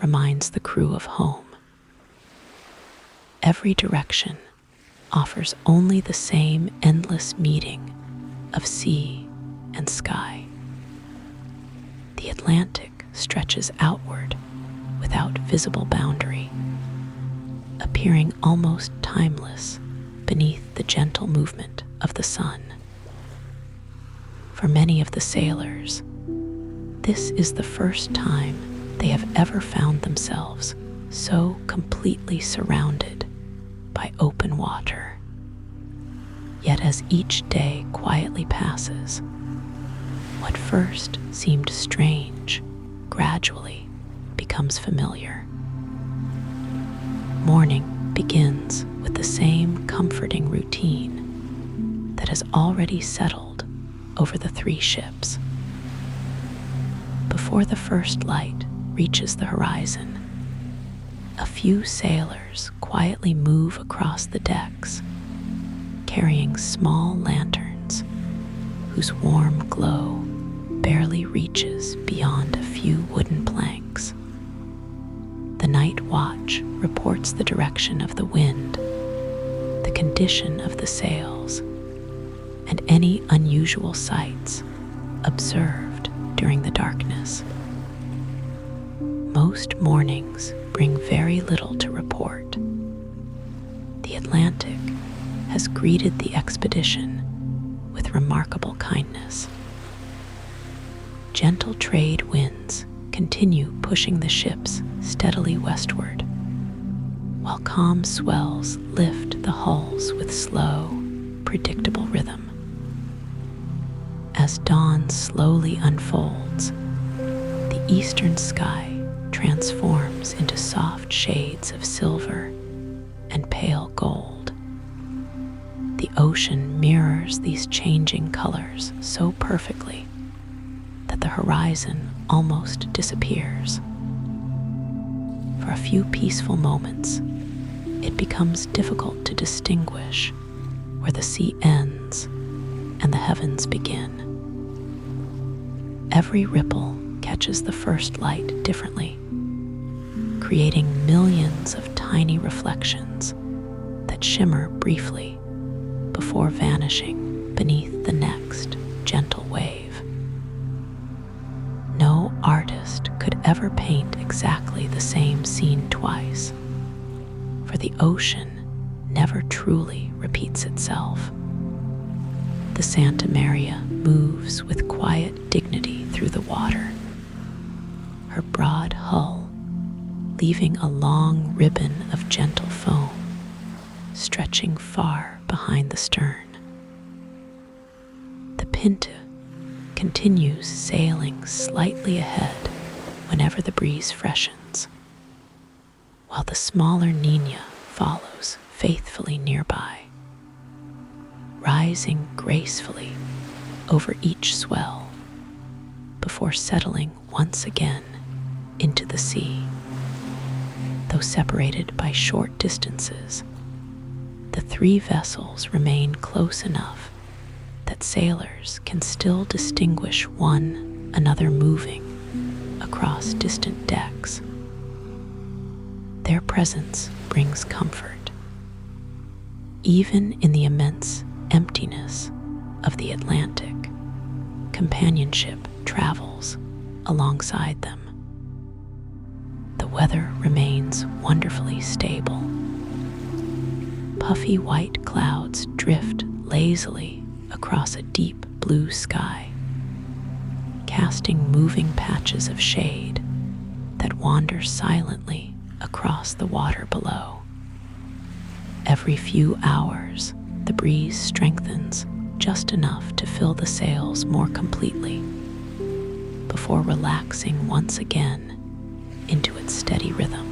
reminds the crew of home. Every direction offers only the same endless meeting of sea and sky. The Atlantic stretches outward without visible boundary, appearing almost timeless beneath the gentle movement of the sun. For many of the sailors, this is the first time they have ever found themselves so completely surrounded by open water. Yet as each day quietly passes, what first seemed strange gradually becomes familiar. Morning begins with the same comforting routine that has already settled over the three ships. Before the first light reaches the horizon, a few sailors quietly move across the decks, carrying small lanterns whose warm glow barely reaches beyond a few wooden planks. The night watch reports the direction of the wind, the condition of the sails, and any unusual sights observed during the darkness. Most mornings bring very little to report. The Atlantic has greeted the expedition with remarkable kindness. Gentle trade winds continue pushing the ships steadily westward, while calm swells lift the hulls with slow, predictable rhythm. As dawn slowly unfolds, the eastern sky transforms into soft shades of silver and pale gold. The ocean mirrors these changing colors so perfectly that the horizon almost disappears. For a few peaceful moments, it becomes difficult to distinguish where the sea ends and the heavens begin. Every ripple catches the first light differently, creating millions of tiny reflections that shimmer briefly before vanishing beneath the next gentle wave. No artist could ever paint exactly the same scene twice, for the ocean never truly repeats itself. The Santa Maria moves with quiet dignity through the water, her broad hull leaving a long ribbon of gentle foam stretching far behind the stern. The Pinta continues sailing slightly ahead whenever the breeze freshens, while the smaller Niña follows faithfully nearby, rising gracefully over each swell before settling once again into the sea. Though separated by short distances, the three vessels remain close enough that sailors can still distinguish one another moving across distant decks. Their presence brings comfort, even in the immense emptiness of the Atlantic. Companionship travels alongside them. The weather remains wonderfully stable. Puffy white clouds drift lazily across a deep blue sky, casting moving patches of shade that wander silently across the water below. Every few hours, the breeze strengthens just enough to fill the sails more completely before relaxing once again into its steady rhythm.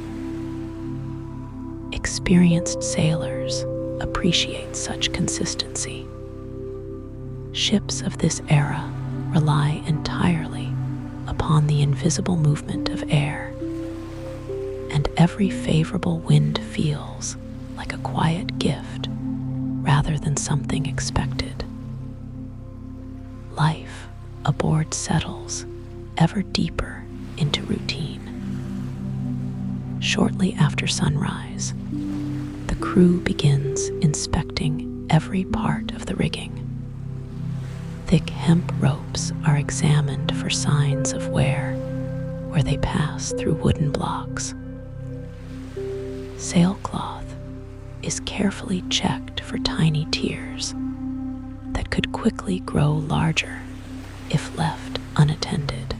Experienced sailors appreciate such consistency. Ships of this era rely entirely upon the invisible movement of air, and every favorable wind feels like a quiet gift rather than something expected. Life aboard settles ever deeper into routine. Shortly after sunrise, the crew begins inspecting every part of the rigging. Thick hemp ropes are examined for signs of wear where they pass through wooden blocks. Sailcloth is carefully checked for tiny tears that could quickly grow larger if left unattended.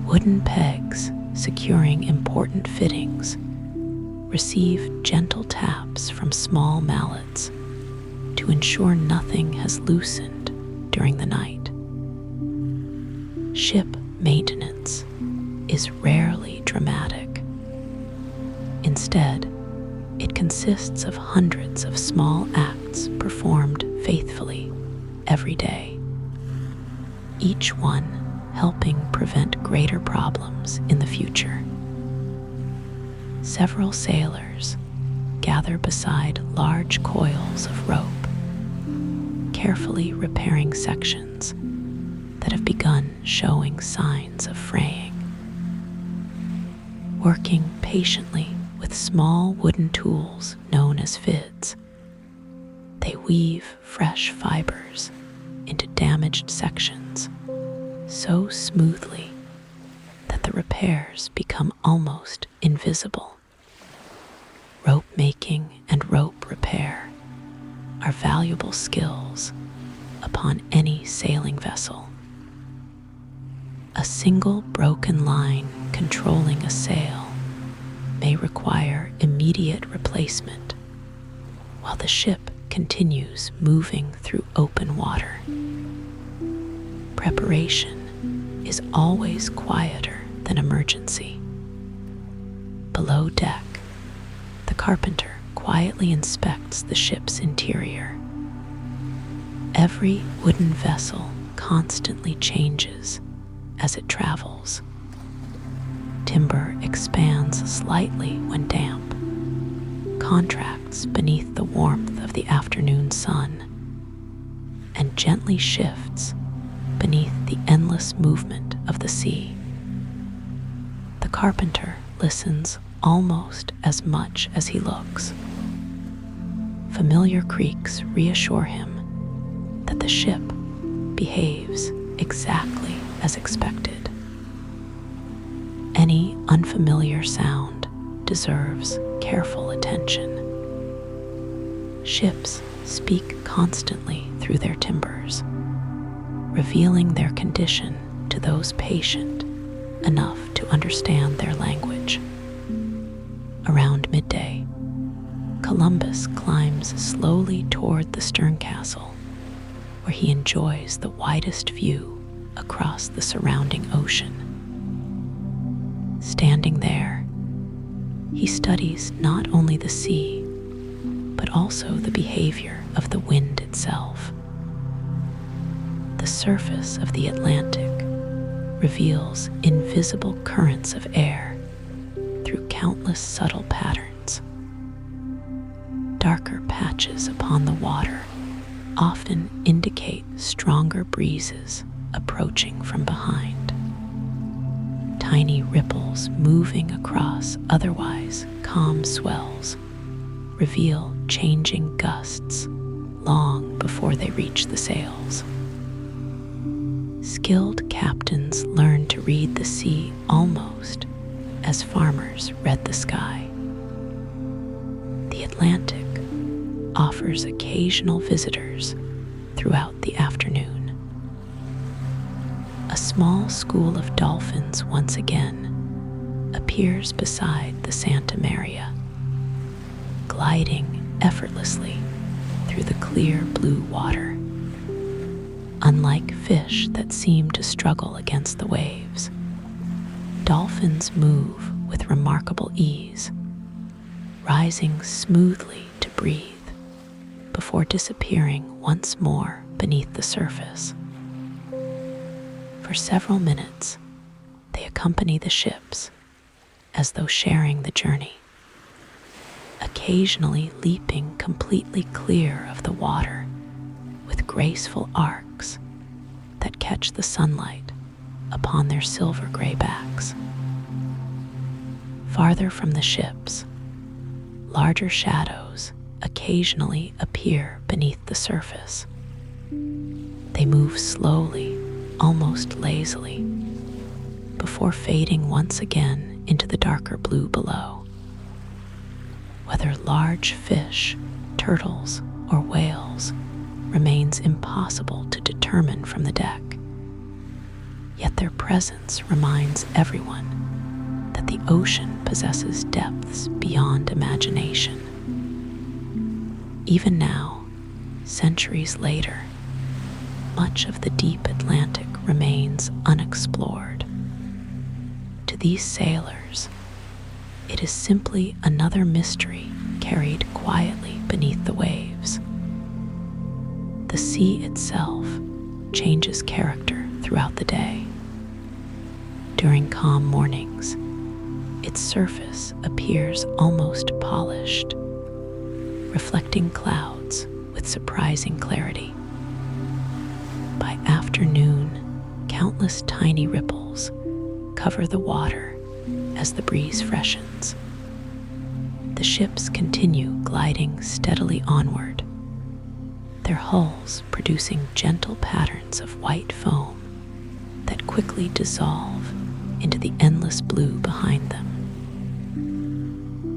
Wooden pegs securing important fittings receive gentle taps from small mallets to ensure nothing has loosened during the night. Ship maintenance is rarely dramatic. Instead, it consists of hundreds of small acts performed faithfully every day, each one helping prevent greater problems in the future. Several sailors gather beside large coils of rope, carefully repairing sections that have begun showing signs of fraying. Working patiently with small wooden tools known as fids, they weave fresh fibers into damaged sections so smoothly that the repairs become almost invisible. Rope making and rope repair are valuable skills upon any sailing vessel. A single broken line controlling a sail may require immediate replacement while the ship continues moving through open water. Preparation is always quieter than emergency. Below deck, the carpenter quietly inspects the ship's interior. Every wooden vessel constantly changes as it travels. Timber expands slightly when damp, contracts beneath the warmth of the afternoon sun, and gently shifts beneath the endless movement of the sea. The carpenter listens almost as much as he looks. Familiar creaks reassure him that the ship behaves exactly as expected. Any unfamiliar sound deserves careful attention. Ships speak constantly through their timbers, revealing their condition to those patient enough to understand their language. Around midday, Columbus climbs slowly toward the stern castle, where he enjoys the widest view across the surrounding ocean. Standing there, he studies not only the sea, but also the behavior of the wind itself. The surface of the Atlantic reveals invisible currents of air through countless subtle patterns. Darker patches upon the water often indicate stronger breezes approaching from behind. Tiny ripples moving across otherwise calm swells reveal changing gusts long before they reach the sails. Skilled captains learn to read the sea almost as farmers read the sky. The Atlantic offers occasional visitors throughout the afternoon. A small school of dolphins once again appears beside the Santa Maria, gliding effortlessly through the clear blue water. Unlike fish that seem to struggle against the waves, dolphins move with remarkable ease, rising smoothly to breathe before disappearing once more beneath the surface. For several minutes, they accompany the ships as though sharing the journey, occasionally leaping completely clear of the water with graceful arcs that catch the sunlight upon their silver-gray backs. Farther from the ships, larger shadows occasionally appear beneath the surface. They move slowly, almost lazily, before fading once again into the darker blue below. Whether large fish, turtles, or whales remains impossible to determine from the deck, yet their presence reminds everyone that the ocean possesses depths beyond imagination. Even now, centuries later, much of the deep Atlantic remains unexplored. To these sailors, it is simply another mystery carried quietly beneath the waves. The sea itself changes character throughout the day. During calm mornings, its surface appears almost polished, reflecting clouds with surprising clarity. By afternoon, countless tiny ripples cover the water as the breeze freshens. The ships continue gliding steadily onward, their hulls producing gentle patterns of white foam that quickly dissolve into the endless blue behind them.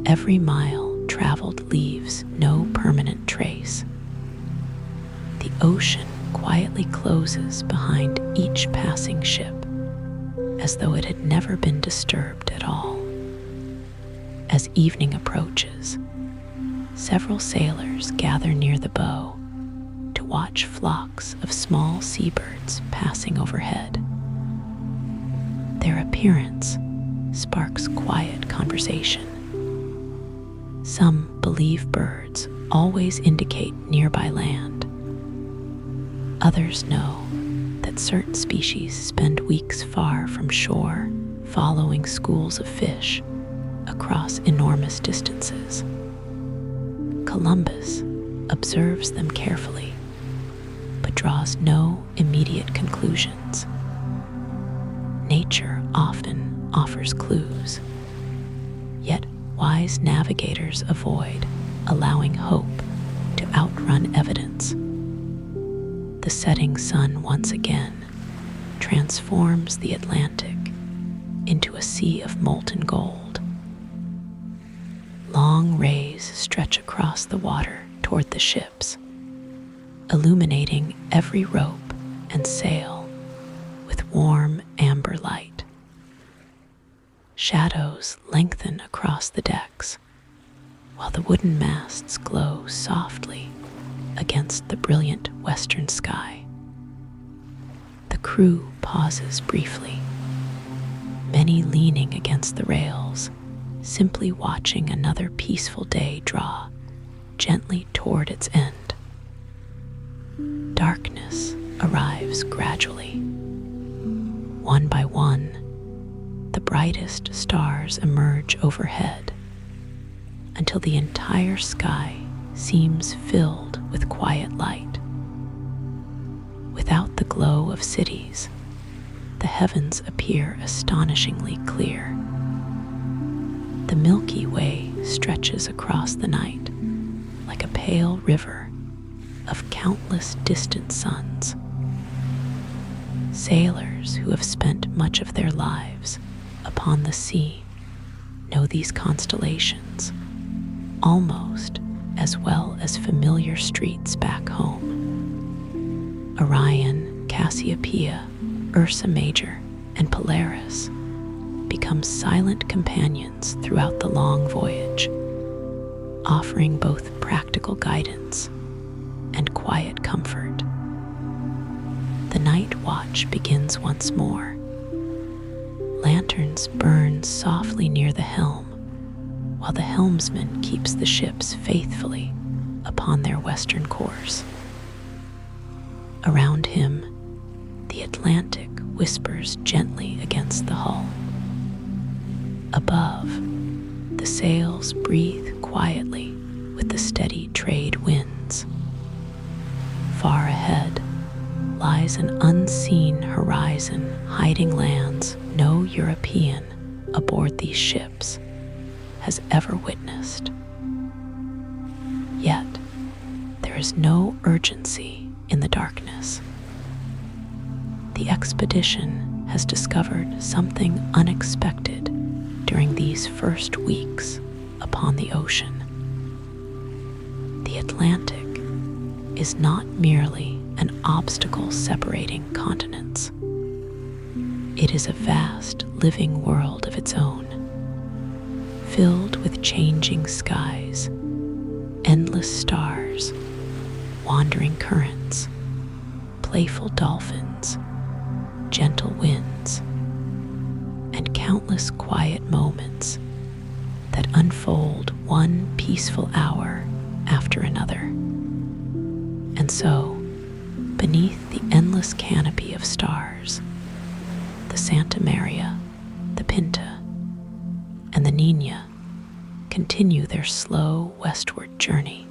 Every mile traveled leaves no permanent trace. The ocean quietly closes behind each passing ship, as though it had never been disturbed at all. As evening approaches, several sailors gather near the bow to watch flocks of small seabirds passing overhead. Their appearance sparks quiet conversation. Some believe birds always indicate nearby land. Others know that certain species spend weeks far from shore, following schools of fish across enormous distances. Columbus observes them carefully, but draws no immediate conclusions. Nature often offers clues, yet wise navigators avoid allowing hope to outrun evidence. The setting sun once again transforms the Atlantic into a sea of molten gold. Long rays stretch across the water toward the ships, illuminating every rope and sail with warm amber light. Shadows lengthen across the decks, while the wooden masts glow softly against the brilliant western sky. crew pauses briefly, many leaning against the rails, simply watching another peaceful day draw gently toward its end. Darkness arrives gradually. One by one, the brightest stars emerge overhead until the entire sky seems filled with quiet light. Without the glow of cities, the heavens appear astonishingly clear. The Milky Way stretches across the night like a pale river of countless distant suns. Sailors who have spent much of their lives upon the sea know these constellations almost as well as familiar streets back home. Orion, Cassiopeia, Ursa Major, and Polaris become silent companions throughout the long voyage, offering both practical guidance and quiet comfort. The night watch begins once more. Lanterns burn softly near the helm, while the helmsman keeps the ships faithfully upon their western course. Around him, the Atlantic whispers gently against the hull. Above, the sails breathe quietly with the steady trade winds. Far ahead lies an unseen horizon hiding lands no European aboard these ships has ever witnessed. Yet, there is no urgency in the darkness. The expedition has discovered something unexpected during these first weeks upon the ocean. The Atlantic is not merely an obstacle separating continents. It is a vast living world of its own, filled with changing skies, endless stars, wandering currents, playful dolphins, gentle winds, and countless quiet moments that unfold one peaceful hour after another. And so, beneath the endless canopy of stars, the Santa Maria, the Pinta, and the Niña continue their slow westward journey,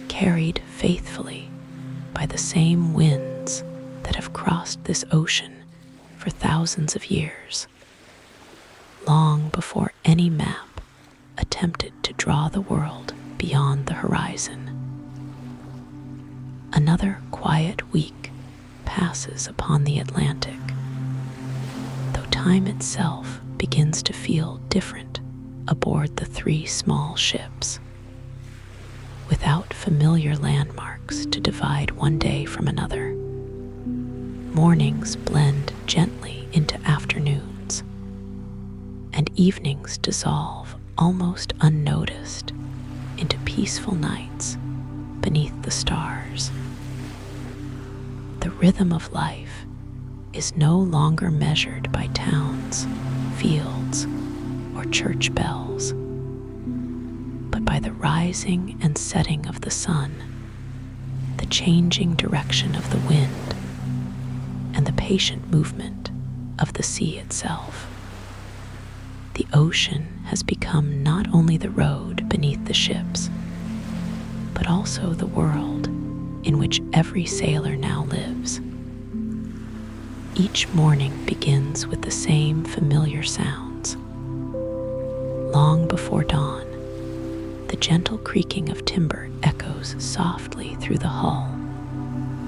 carried faithfully by the same winds that have crossed this ocean for thousands of years, long before any map attempted to draw the world beyond the horizon. Another quiet week passes upon the Atlantic, though time itself begins to feel different aboard the three small ships. Without familiar landmarks to divide one day from another, mornings blend gently into afternoons, and evenings dissolve almost unnoticed into peaceful nights beneath the stars. The rhythm of life is no longer measured by towns, fields, or church bells, but by the rising and setting of the sun, the changing direction of the wind, and the patient movement of the sea itself. The ocean has become not only the road beneath the ships, but also the world in which every sailor now lives. Each morning begins with the same familiar sounds. Long before dawn, the gentle creaking of timber echoes softly through the hull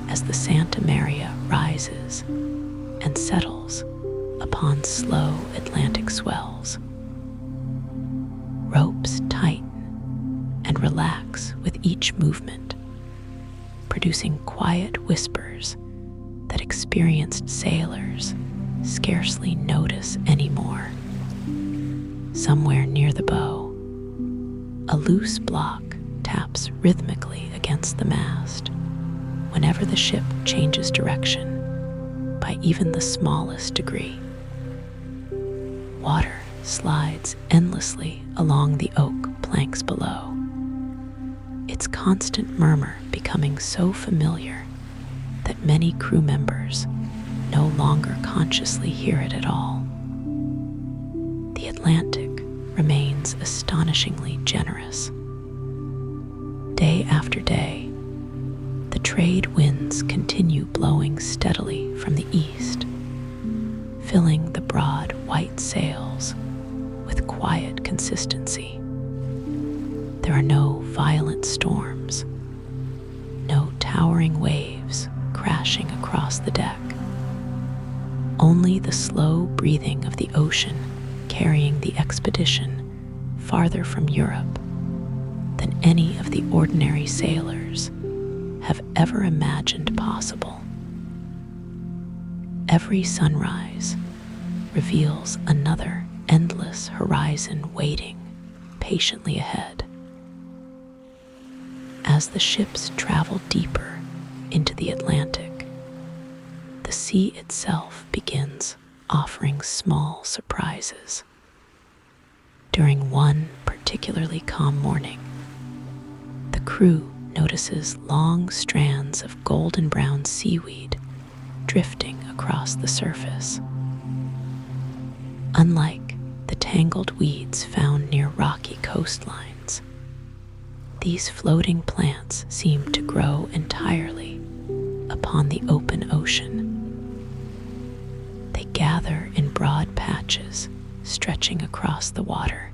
as the Santa Maria rises and settles upon slow Atlantic swells. Ropes tighten and relax with each movement, producing quiet whispers that experienced sailors scarcely notice anymore. Somewhere near the bow, a loose block taps rhythmically against the mast whenever the ship changes direction, by even the smallest degree. Water slides endlessly along the oak planks below, its constant murmur becoming so familiar that many crew members no longer consciously hear it at all. The Atlantic remains astonishingly generous. Day after day, the trade winds continue blowing steadily from the east, filling the broad white sails with quiet consistency. There are no violent storms, no towering waves crashing across the deck. Only the slow breathing of the ocean carrying the expedition farther from Europe than any of the ordinary sailors have ever imagined possible. Every sunrise reveals another endless horizon waiting patiently ahead. As the ships travel deeper into the Atlantic, the sea itself begins offering small surprises. During one particularly calm morning, the crew notices long strands of golden brown seaweed drifting across the surface. Unlike the tangled weeds found near rocky coastlines, these floating plants seem to grow entirely upon the open ocean. They gather in broad patches stretching across the water,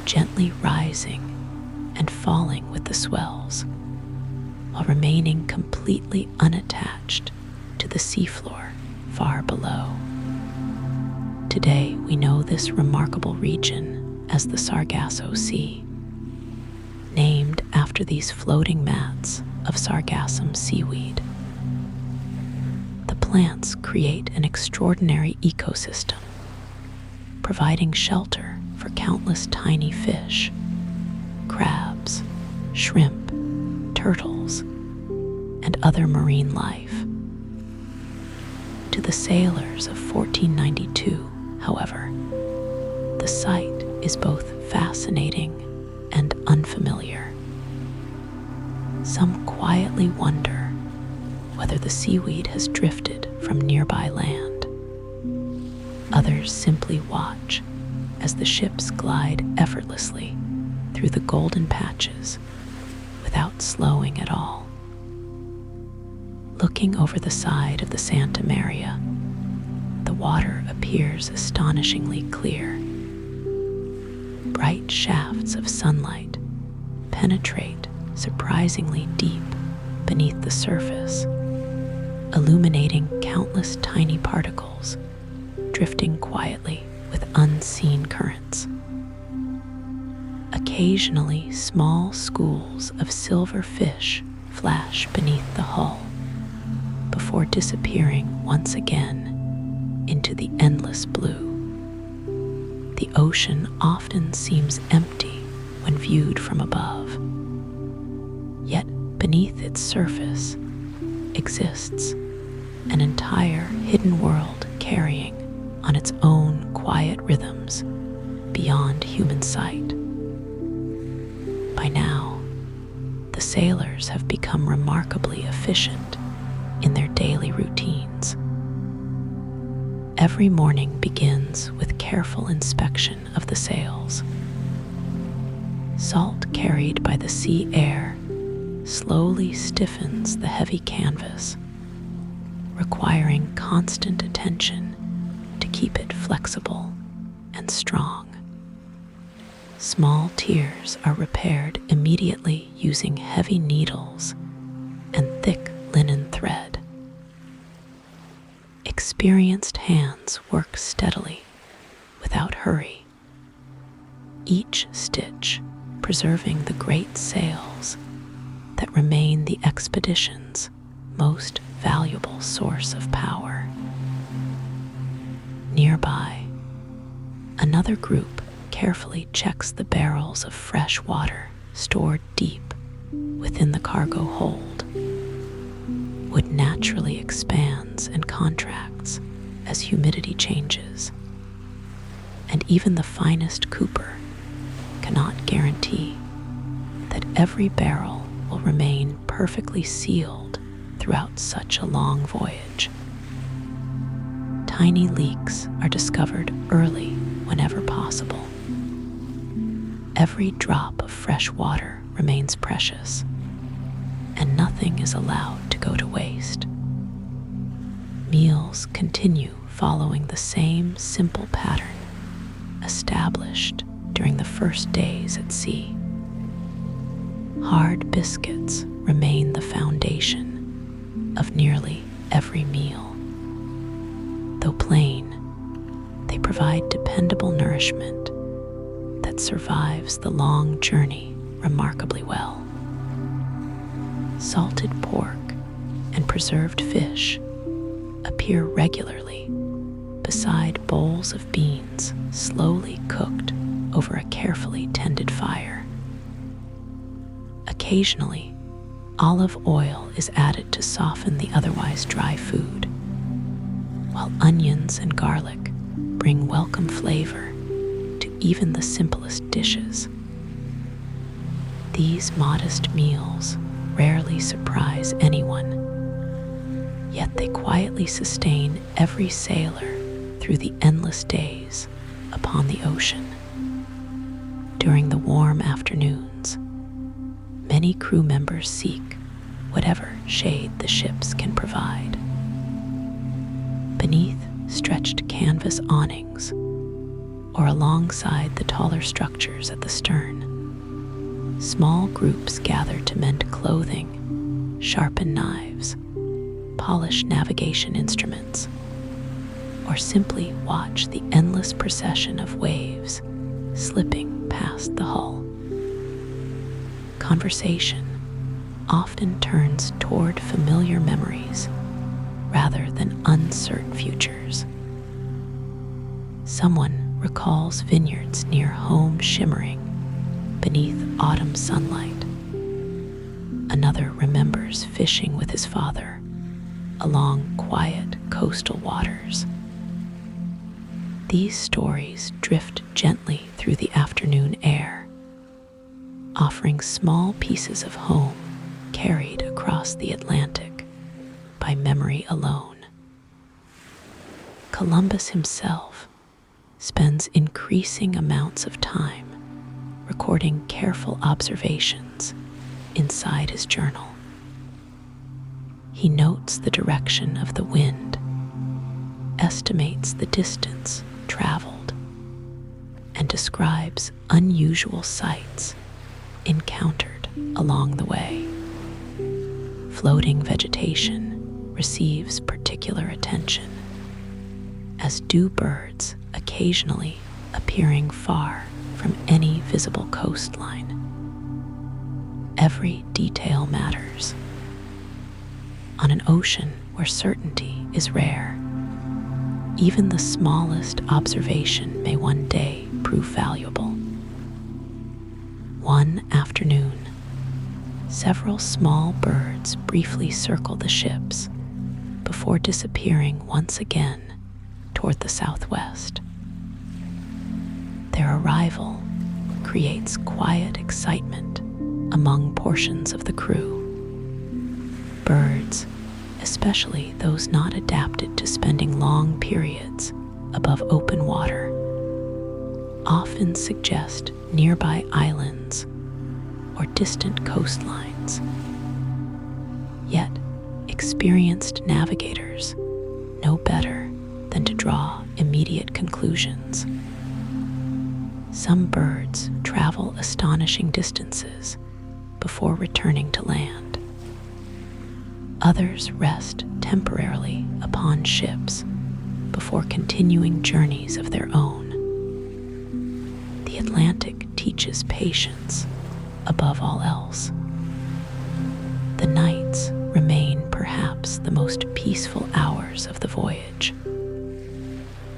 gently rising and falling with the swells, while remaining completely unattached to the seafloor far below. Today, we know this remarkable region as the Sargasso Sea, named after these floating mats of sargassum seaweed. The plants create an extraordinary ecosystem, providing shelter for countless tiny fish, crabs, shrimp, turtles, and other marine life. To the sailors of 1492, however, the sight is both fascinating and unfamiliar. Some quietly wonder whether the seaweed has drifted from nearby land. Others simply watch as the ships glide effortlessly through the golden patches without slowing at all. Looking over the side of the Santa Maria, the water appears astonishingly clear. Bright shafts of sunlight penetrate surprisingly deep beneath the surface, illuminating countless tiny particles drifting quietly with unseen currents. Occasionally, small schools of silver fish flash beneath the hull before disappearing once again into the endless blue. The ocean often seems empty when viewed from above, yet beneath its surface exists an entire hidden world carrying on its own quiet rhythms beyond human sight. By now, the sailors have become remarkably efficient in their daily routines. Every morning begins with careful inspection of the sails. Salt carried by the sea air slowly stiffens the heavy canvas, requiring constant attention to keep it flexible and strong. Small tears are repaired immediately using heavy needles and thick linen thread. Experienced hands work steadily, without hurry, each stitch preserving the great sails that remain the expedition's most valuable source of power. Nearby, another group carefully checks the barrels of fresh water stored deep within the cargo hold. wood naturally expands and contracts as humidity changes, and even the finest cooper cannot guarantee that every barrel will remain perfectly sealed throughout such a long voyage. Tiny leaks are discovered early whenever possible. Every drop of fresh water remains precious, and nothing is allowed to go to waste. Meals continue following the same simple pattern established during the first days at sea. Hard biscuits remain the foundation of nearly every meal. Though plain, they provide dependable nourishment that survives the long journey remarkably well. Salted pork and preserved fish appear regularly beside bowls of beans slowly cooked over a carefully tended fire. Occasionally, olive oil is added to soften the otherwise dry food, while onions and garlic bring welcome flavor to even the simplest dishes. These modest meals rarely surprise anyone, yet they quietly sustain every sailor through the endless days upon the ocean. During the warm afternoons, many crew members seek whatever shade the ships can provide. Beneath stretched canvas awnings, or alongside the taller structures at the stern, small groups gather to mend clothing, sharpen knives, polish navigation instruments, or simply watch the endless procession of waves slipping past the hull. Conversation often turns toward familiar memories rather than uncertain futures. Someone recalls vineyards near home shimmering beneath autumn sunlight. Another remembers fishing with his father along quiet coastal waters. These stories drift gently through the afternoon air, offering small pieces of home carried across the Atlantic by memory alone. Columbus himself spends increasing amounts of time recording careful observations inside his journal. He notes the direction of the wind, estimates the distance traveled, and describes unusual sights encountered along the way. Floating vegetation receives particular attention, as do birds occasionally appearing far from any visible coastline. Every detail matters. On an ocean where certainty is rare, even the smallest observation may one day prove valuable. One afternoon, several small birds briefly circle the ships before disappearing once again toward the southwest. Their arrival creates quiet excitement among portions of the crew. Birds, especially those not adapted to spending long periods above open water, often suggest nearby islands or distant coastlines. Yet, experienced navigators know better than to draw immediate conclusions. Some birds travel astonishing distances before returning to land. Others rest temporarily upon ships before continuing journeys of their own. The Atlantic teaches patience above all else. The nights remain perhaps the most peaceful hours of the voyage.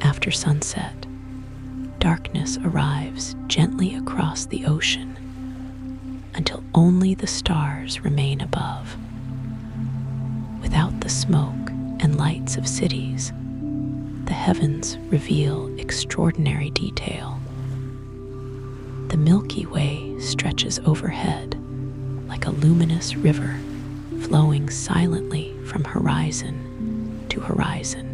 After sunset, darkness arrives gently across the ocean until only the stars remain above. Without the smoke and lights of cities, the heavens reveal extraordinary detail. The Milky Way stretches overhead like a luminous river flowing silently from horizon to horizon.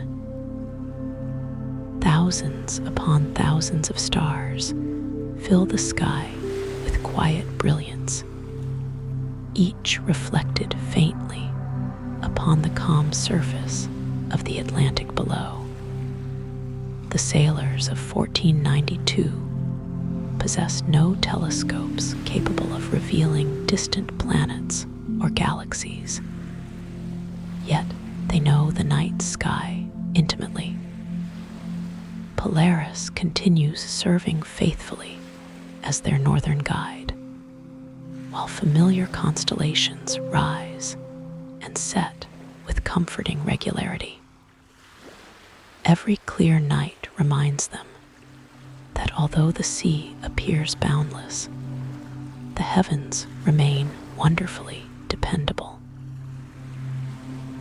Thousands upon thousands of stars fill the sky with quiet brilliance, each reflected faintly upon the calm surface of the Atlantic below. The sailors of 1492 possessed no telescopes capable of revealing distant planets or galaxies, yet they know the night sky intimately. Polaris continues serving faithfully as their northern guide, while familiar constellations rise and set with comforting regularity. Every clear night reminds them that although the sea appears boundless, the heavens remain wonderfully dependable.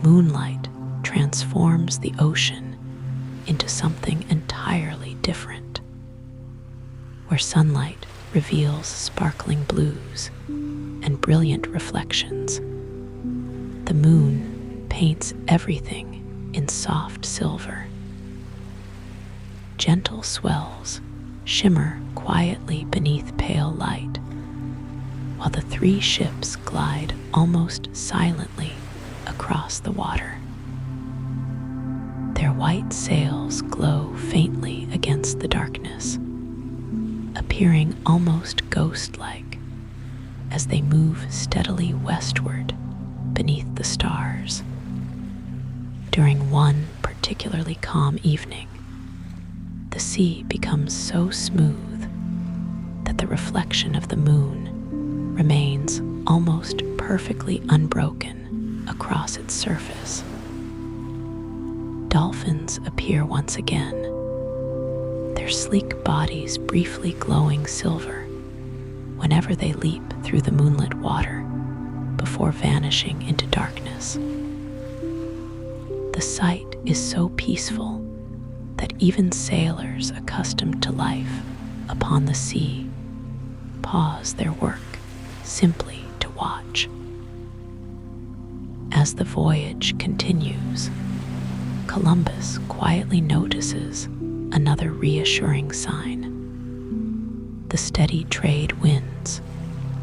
Moonlight transforms the ocean into something entirely different, where sunlight reveals sparkling blues and brilliant reflections. The moon paints everything in soft silver. Gentle swells shimmer quietly beneath pale light, while the three ships glide almost silently across the water. Their white sails glow faintly against the darkness, appearing almost ghost-like as they move steadily westward beneath the stars. During one particularly calm evening, the sea becomes so smooth that the reflection of the moon remains almost perfectly unbroken across its surface. Dolphins appear once again, their sleek bodies briefly glowing silver whenever they leap through the moonlit water before vanishing into darkness. The sight is so peaceful that even sailors accustomed to life upon the sea pause their work simply to watch. As the voyage continues, Columbus quietly notices another reassuring sign. The steady trade winds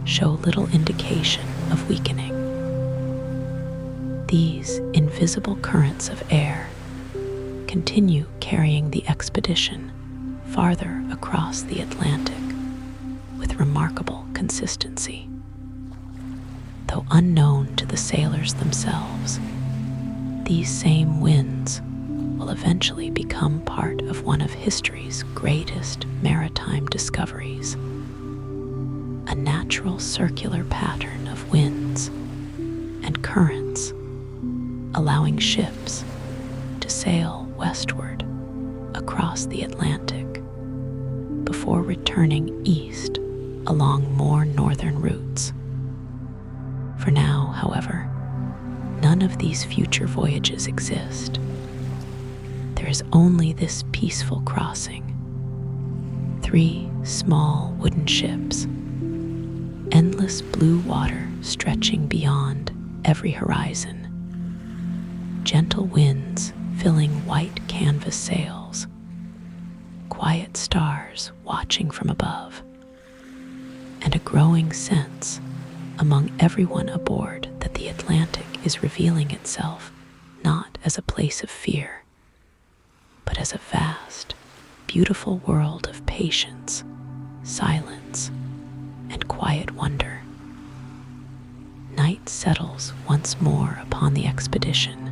show little indication of weakening. These invisible currents of air continue carrying the expedition farther across the Atlantic with remarkable consistency. Though unknown to the sailors themselves, these same winds will eventually become part of one of history's greatest maritime discoveries, a natural circular pattern of winds and currents, allowing ships to sail westward across the Atlantic before returning east along more northern routes. For now, however, none of these future voyages exist. There is only this peaceful crossing. 3 small wooden ships, endless blue water stretching beyond every horizon, gentle winds filling white canvas sails, quiet stars watching from above, and a growing sense among everyone aboard that the Atlantic is revealing itself not as a place of fear, but as a vast, beautiful world of patience, silence, and quiet wonder. Night settles once more upon the expedition.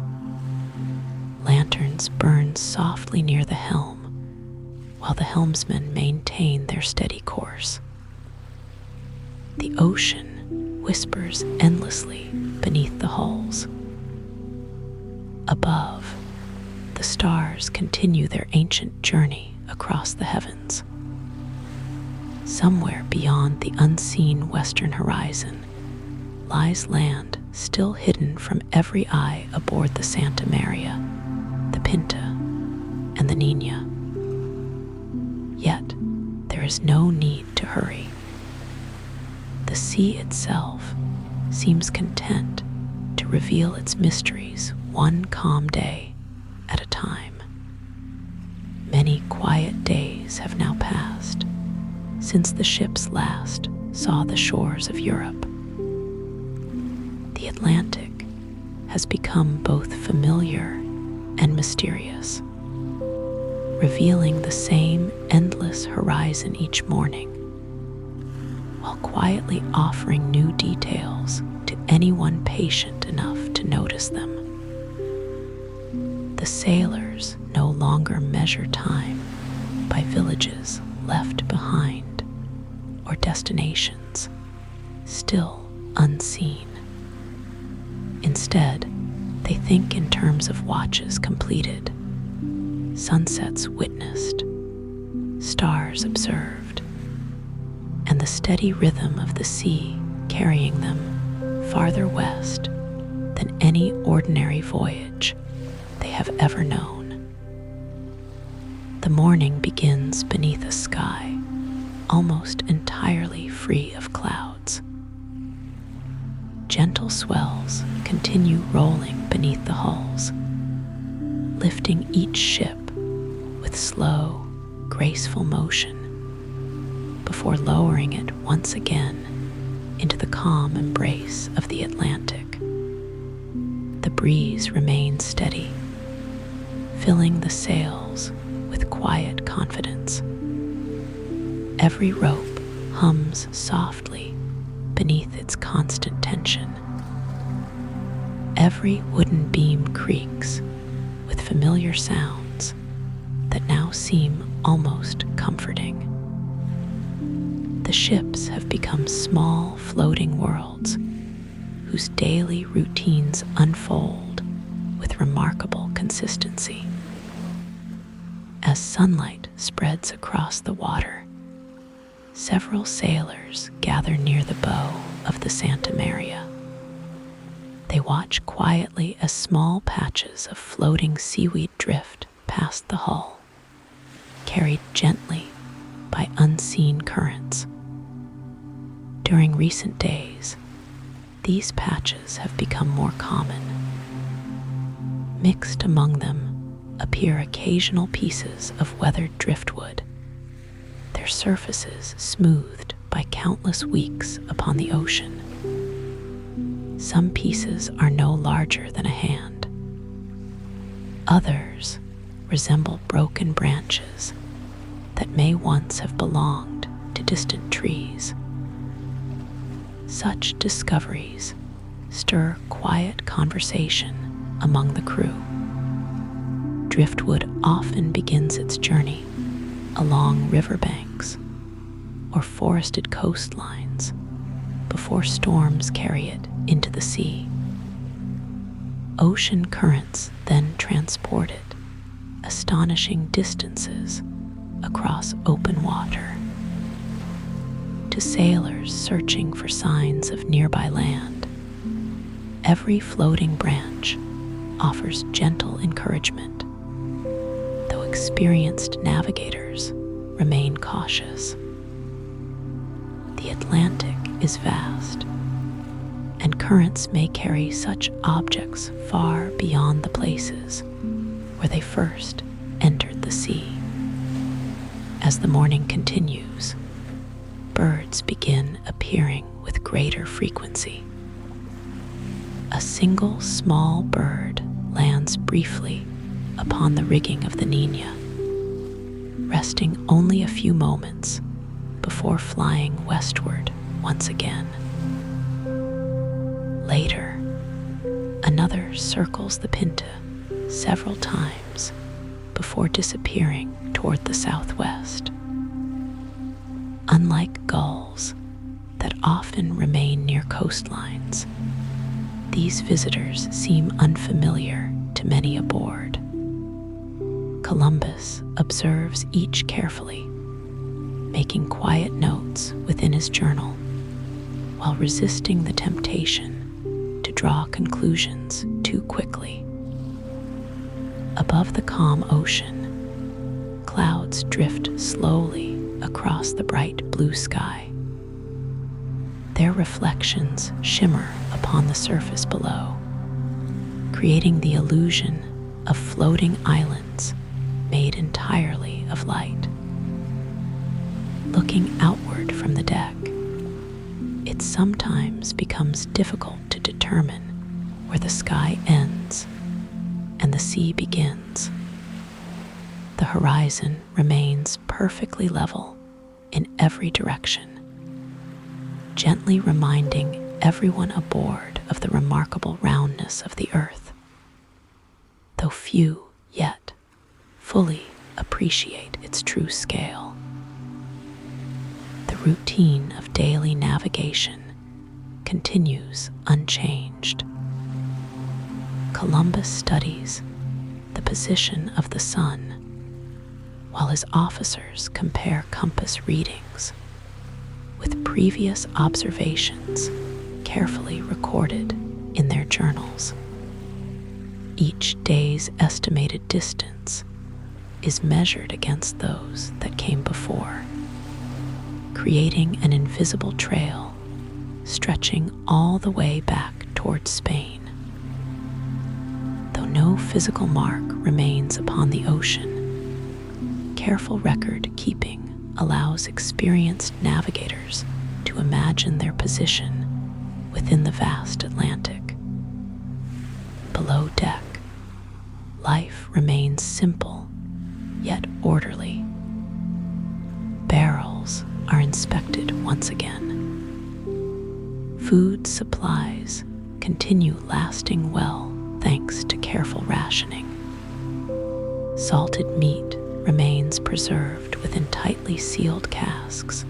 Lanterns burn softly near the helm, while the helmsmen maintain their steady course. The ocean whispers endlessly beneath the hulls. Above, the stars continue their ancient journey across the heavens. Somewhere beyond the unseen western horizon, lies land still hidden from every eye aboard the Santa Maria, the Pinta, and the Niña. Yet, there is no need to hurry. The sea itself seems content to reveal its mysteries one calm day at a time. Many quiet days have now passed since the ships last saw the shores of Europe. The Atlantic has become both familiar and mysterious, revealing the same endless horizon each morning, while quietly offering new details to anyone patient enough to notice them. The sailors no longer measure time by villages left behind or destinations still unseen. Instead, they think in terms of watches completed, sunsets witnessed, stars observed, and the steady rhythm of the sea carrying them farther west than any ordinary voyage they have ever known. The morning begins beneath a sky almost entirely free of clouds. Gentle swells continue rolling beneath the hulls, lifting each ship with slow, graceful motion before lowering it once again into the calm embrace of the Atlantic. The breeze remains steady, filling the sails with quiet confidence. Every rope hums softly beneath its constant tension. Every wooden beam creaks with familiar sounds that now seem almost comforting. The ships have become small floating worlds whose daily routines unfold with remarkable consistency. As sunlight spreads across the water, several sailors gather near the bow of the Santa Maria. They watch quietly as small patches of floating seaweed drift past the hull, carried gently by unseen currents. During recent days, these patches have become more common. Mixed among them appear occasional pieces of weathered driftwood, their surfaces smoothed by countless weeks upon the ocean. Some pieces are no larger than a hand. Others resemble broken branches that may once have belonged to distant trees. Such discoveries stir quiet conversation among the crew. Driftwood often begins its journey along riverbanks or forested coastlines before storms carry it into the sea. Ocean currents then transport it astonishing distances across open water. To sailors searching for signs of nearby land, every floating branch offers gentle encouragement, though experienced navigators remain cautious. The Atlantic is vast, and currents may carry such objects far beyond the places where they first entered the sea. As the morning continues, birds begin appearing with greater frequency. A single small bird lands briefly upon the rigging of the Niña, resting only a few moments before flying westward once again. Later, another circles the Pinta several times before disappearing toward the southwest. Unlike gulls that often remain near coastlines, these visitors seem unfamiliar to many aboard. Columbus observes each carefully, making quiet notes within his journal. while resisting the temptation to draw conclusions too quickly. Above the calm ocean, clouds drift slowly across the bright blue sky. Their reflections shimmer upon the surface below, creating the illusion of floating islands made entirely of light. Looking outward from the deck, it sometimes becomes difficult to determine where the sky ends and the sea begins. The horizon remains perfectly level in every direction, gently reminding everyone aboard of the remarkable roundness of the earth, though few yet fully appreciate its true scale. The routine of daily navigation continues unchanged. Columbus studies the position of the sun, while his officers compare compass readings with previous observations carefully recorded in their journals. Each day's estimated distance is measured against those that came before, creating an invisible trail stretching all the way back towards Spain. Though no physical mark remains upon the ocean, careful record keeping allows experienced navigators to imagine their position within the vast Atlantic. Below deck, life remains simple yet orderly. Barrels are inspected once again. Food supplies continue lasting well thanks to careful rationing. Salted meat remains preserved within tightly sealed casks,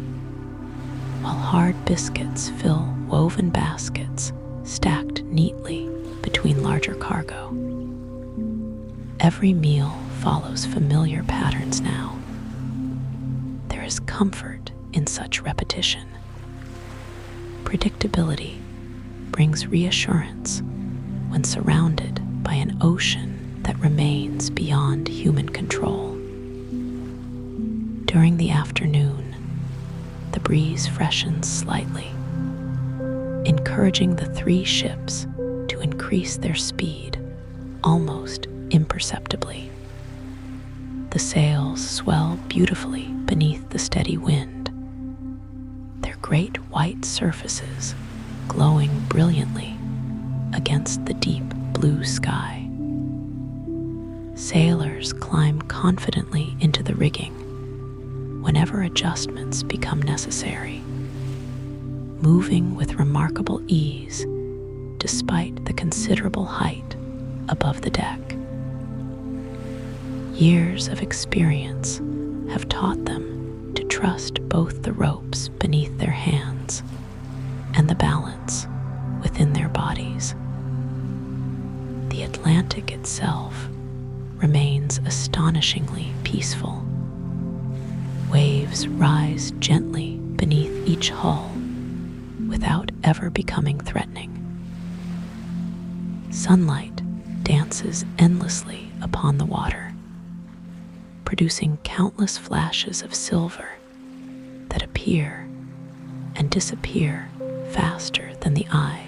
while hard biscuits fill woven baskets stacked neatly between larger cargo. Every meal follows familiar patterns now. There is comfort in such repetition. Predictability brings reassurance when surrounded by an ocean that remains beyond human control. During the afternoon, the breeze freshens slightly, encouraging the three ships to increase their speed almost imperceptibly. The sails swell beautifully beneath the steady wind, their great white surfaces glowing brilliantly against the deep blue sky. Sailors climb confidently into the rigging whenever adjustments become necessary, moving with remarkable ease despite the considerable height above the deck. Years of experience have taught them to trust both the ropes beneath their hands and the balance within their bodies. The Atlantic itself remains astonishingly peaceful. Waves rise gently beneath each hull without ever becoming threatening. Sunlight dances endlessly upon the water, producing countless flashes of silver that appear and disappear faster than the eye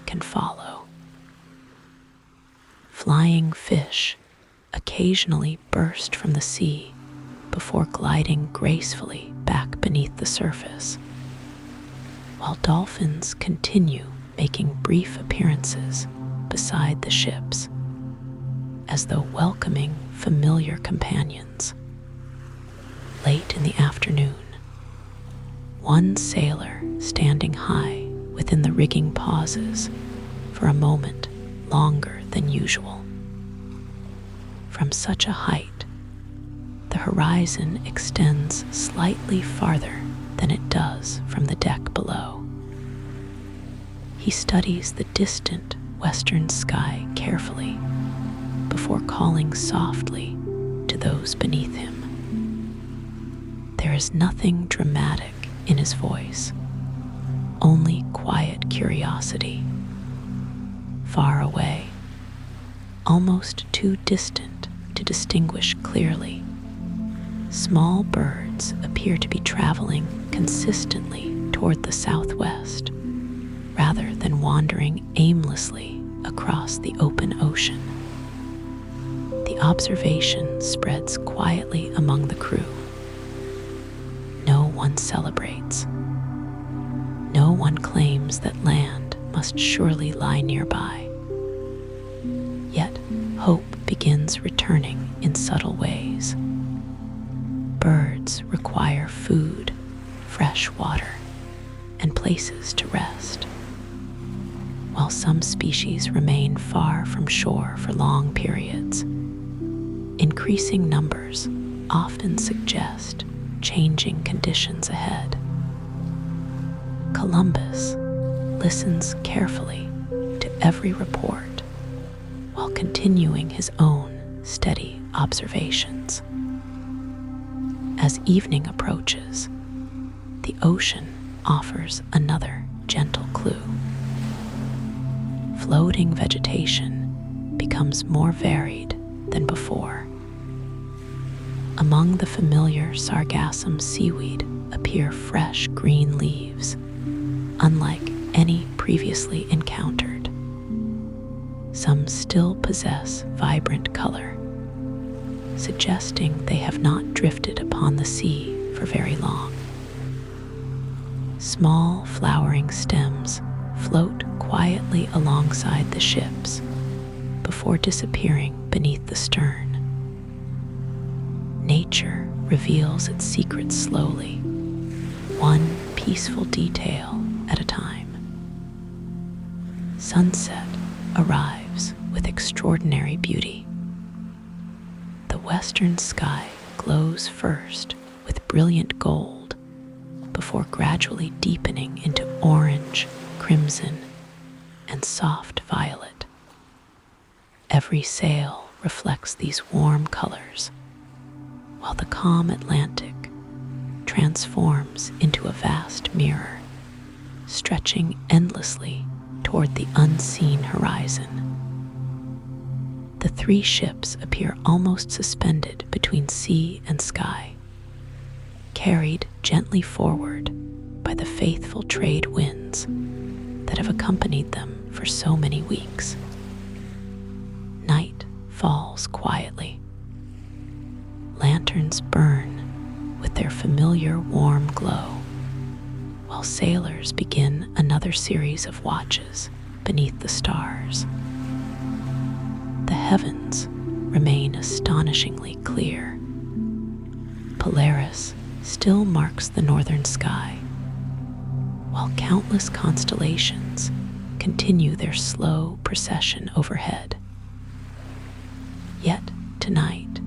can follow. Flying fish occasionally burst from the sea before gliding gracefully back beneath the surface, while dolphins continue making brief appearances beside the ships, as though welcoming familiar companions. Late in the afternoon, one sailor standing high within the rigging pauses for a moment longer than usual. From such a height, the horizon extends slightly farther than it does from the deck below. He studies the distant western sky carefully before calling softly to those beneath him. There is nothing dramatic in his voice, only quiet curiosity. Far away, almost too distant to distinguish clearly, small birds appear to be traveling consistently toward the southwest, rather than wandering aimlessly across the open ocean. The observation spreads quietly among the crew. No one celebrates. No one claims that land must surely lie nearby. Yet hope begins returning in subtle ways. Birds require food, fresh water, and places to rest. While some species remain far from shore for long periods, increasing numbers often suggest changing conditions ahead. Columbus listens carefully to every report while continuing his own steady observations. As evening approaches, the ocean offers another gentle clue. Floating vegetation becomes more varied than before. Among the familiar sargassum seaweed appear fresh green leaves, unlike any previously encountered. Some still possess vibrant color, suggesting they have not drifted upon the sea for very long. Small flowering stems float quietly alongside the ships before disappearing beneath the stern. Nature reveals its secrets slowly, one peaceful detail at a time. Sunset arrives with extraordinary beauty. The western sky glows first with brilliant gold before gradually deepening into orange, crimson, and soft violet. Every sail reflects these warm colors, while the calm Atlantic transforms into a vast mirror, stretching endlessly toward the unseen horizon. The three ships appear almost suspended between sea and sky, carried gently forward by the faithful trade winds that have accompanied them for so many weeks. Night falls quietly. Lanterns burn with their familiar warm glow, while sailors begin another series of watches beneath the stars. The heavens remain astonishingly clear. Polaris still marks the northern sky, while countless constellations continue their slow procession overhead. Yet tonight,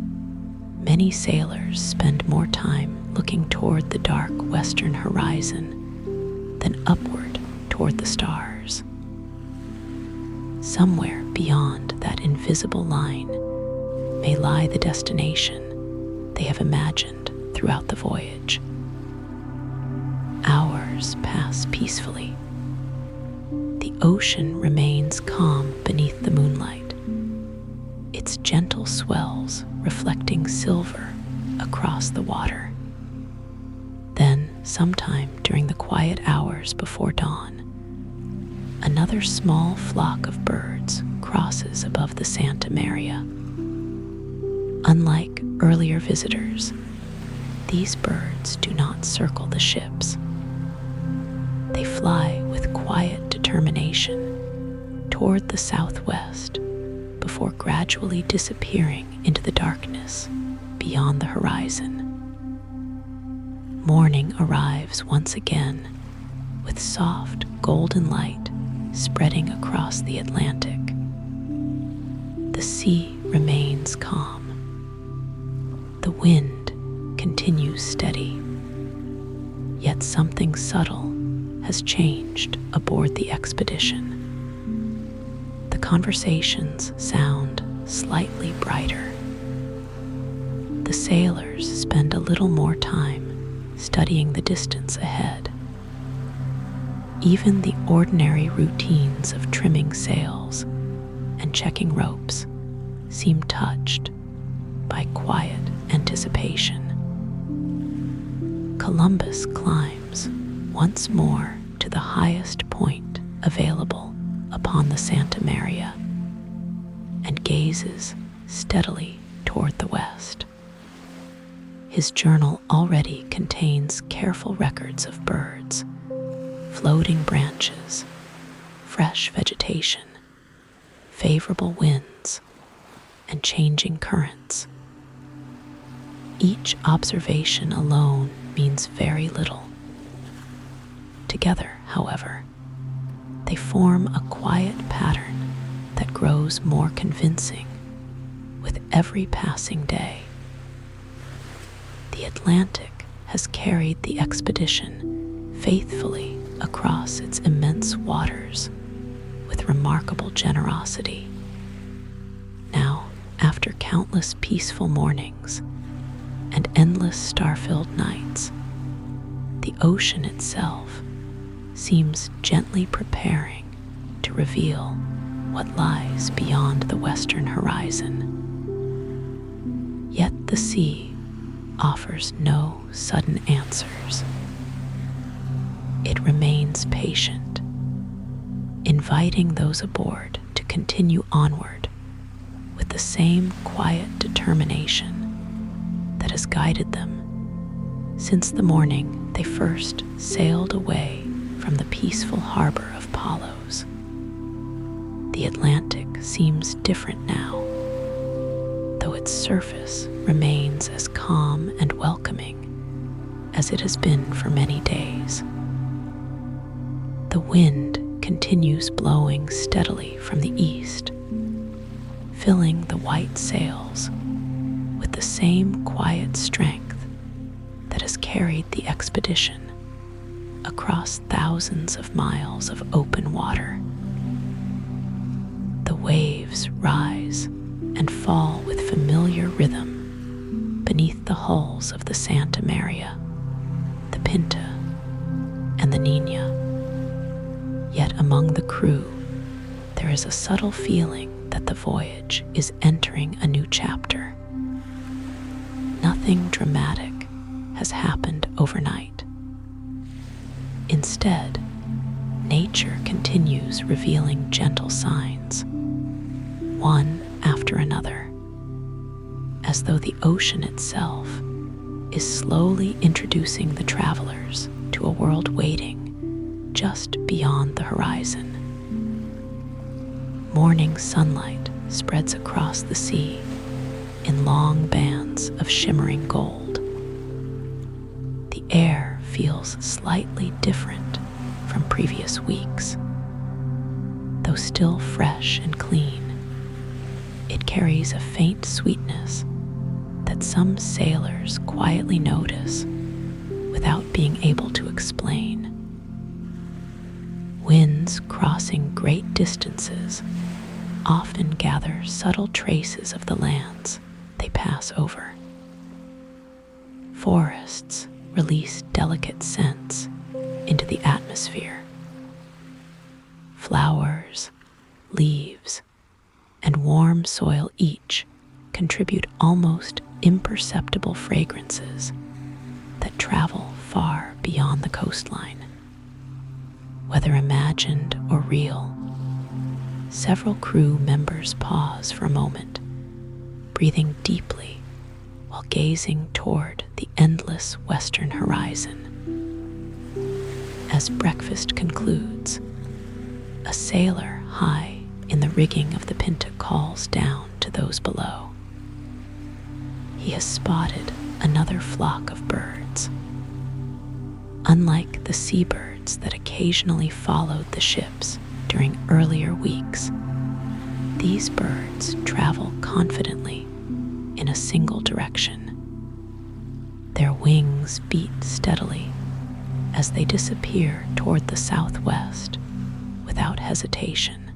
many sailors spend more time looking toward the dark western horizon than upward toward the stars. Somewhere beyond that invisible line may lie the destination they have imagined throughout the voyage. Hours pass peacefully. The ocean remains calm beneath the moonlight, its gentle swells reflecting silver across the water. Then, sometime during the quiet hours before dawn, another small flock of birds crosses above the Santa Maria. Unlike earlier visitors, these birds do not circle the ships. They fly with quiet determination toward the southwest before gradually disappearing into the darkness beyond the horizon. Morning arrives once again with soft golden light spreading across the Atlantic. The sea remains calm. The wind continues steady. Yet something subtle has changed aboard the expedition. The conversations sound slightly brighter. The sailors spend a little more time studying the distance ahead. Even the ordinary routines of trimming sails and checking ropes seem touched by quiet anticipation. Columbus climbs once more to the highest point available upon the Santa Maria and gazes steadily toward the west. His journal already contains careful records of birds, floating branches, fresh vegetation, favorable winds, and changing currents. Each observation alone means very little. Together, however, they form a quiet pattern that grows more convincing with every passing day. The Atlantic has carried the expedition faithfully across its immense waters with remarkable generosity. Now, after countless peaceful mornings and endless star-filled nights, the ocean itself seems gently preparing to reveal what lies beyond the western horizon. Yet the sea offers no sudden answers. It remains patient, inviting those aboard to continue onward with the same quiet determination that has guided them since the morning they first sailed away from the peaceful harbor of Palos. The Atlantic seems different now, though its surface remains as calm and welcoming as it has been for many days. The wind continues blowing steadily from the east, filling the white sails with the same quiet strength that has carried the expedition across thousands of miles of open water. The waves rise and fall with familiar rhythm beneath the hulls of the Santa Maria, the Pinta, and the Niña. Yet among the crew, there is a subtle feeling that the voyage is entering a new chapter. Nothing dramatic has happened overnight. Instead, nature continues revealing gentle signs, one after another, as though the ocean itself is slowly introducing the travelers to a world waiting just beyond the horizon. Morning sunlight spreads across the sea in long bands of shimmering gold. The air feels slightly different from previous weeks. Though still fresh and clean, it carries a faint sweetness that some sailors quietly notice without being able to explain. Winds crossing great distances often gather subtle traces of the lands they pass over. Forests release delicate scents into the atmosphere. Flowers, leaves, and warm soil each contribute almost imperceptible fragrances that travel far beyond the coastline. Whether imagined or real, several crew members pause for a moment, breathing deeply while gazing toward the endless western horizon. As breakfast concludes, a sailor high in the rigging of the Pinta calls down to those below. He has spotted another flock of birds. Unlike the seabirds that occasionally followed the ships during earlier weeks, these birds travel confidently in a single direction. Their wings beat steadily as they disappear toward the southwest without hesitation.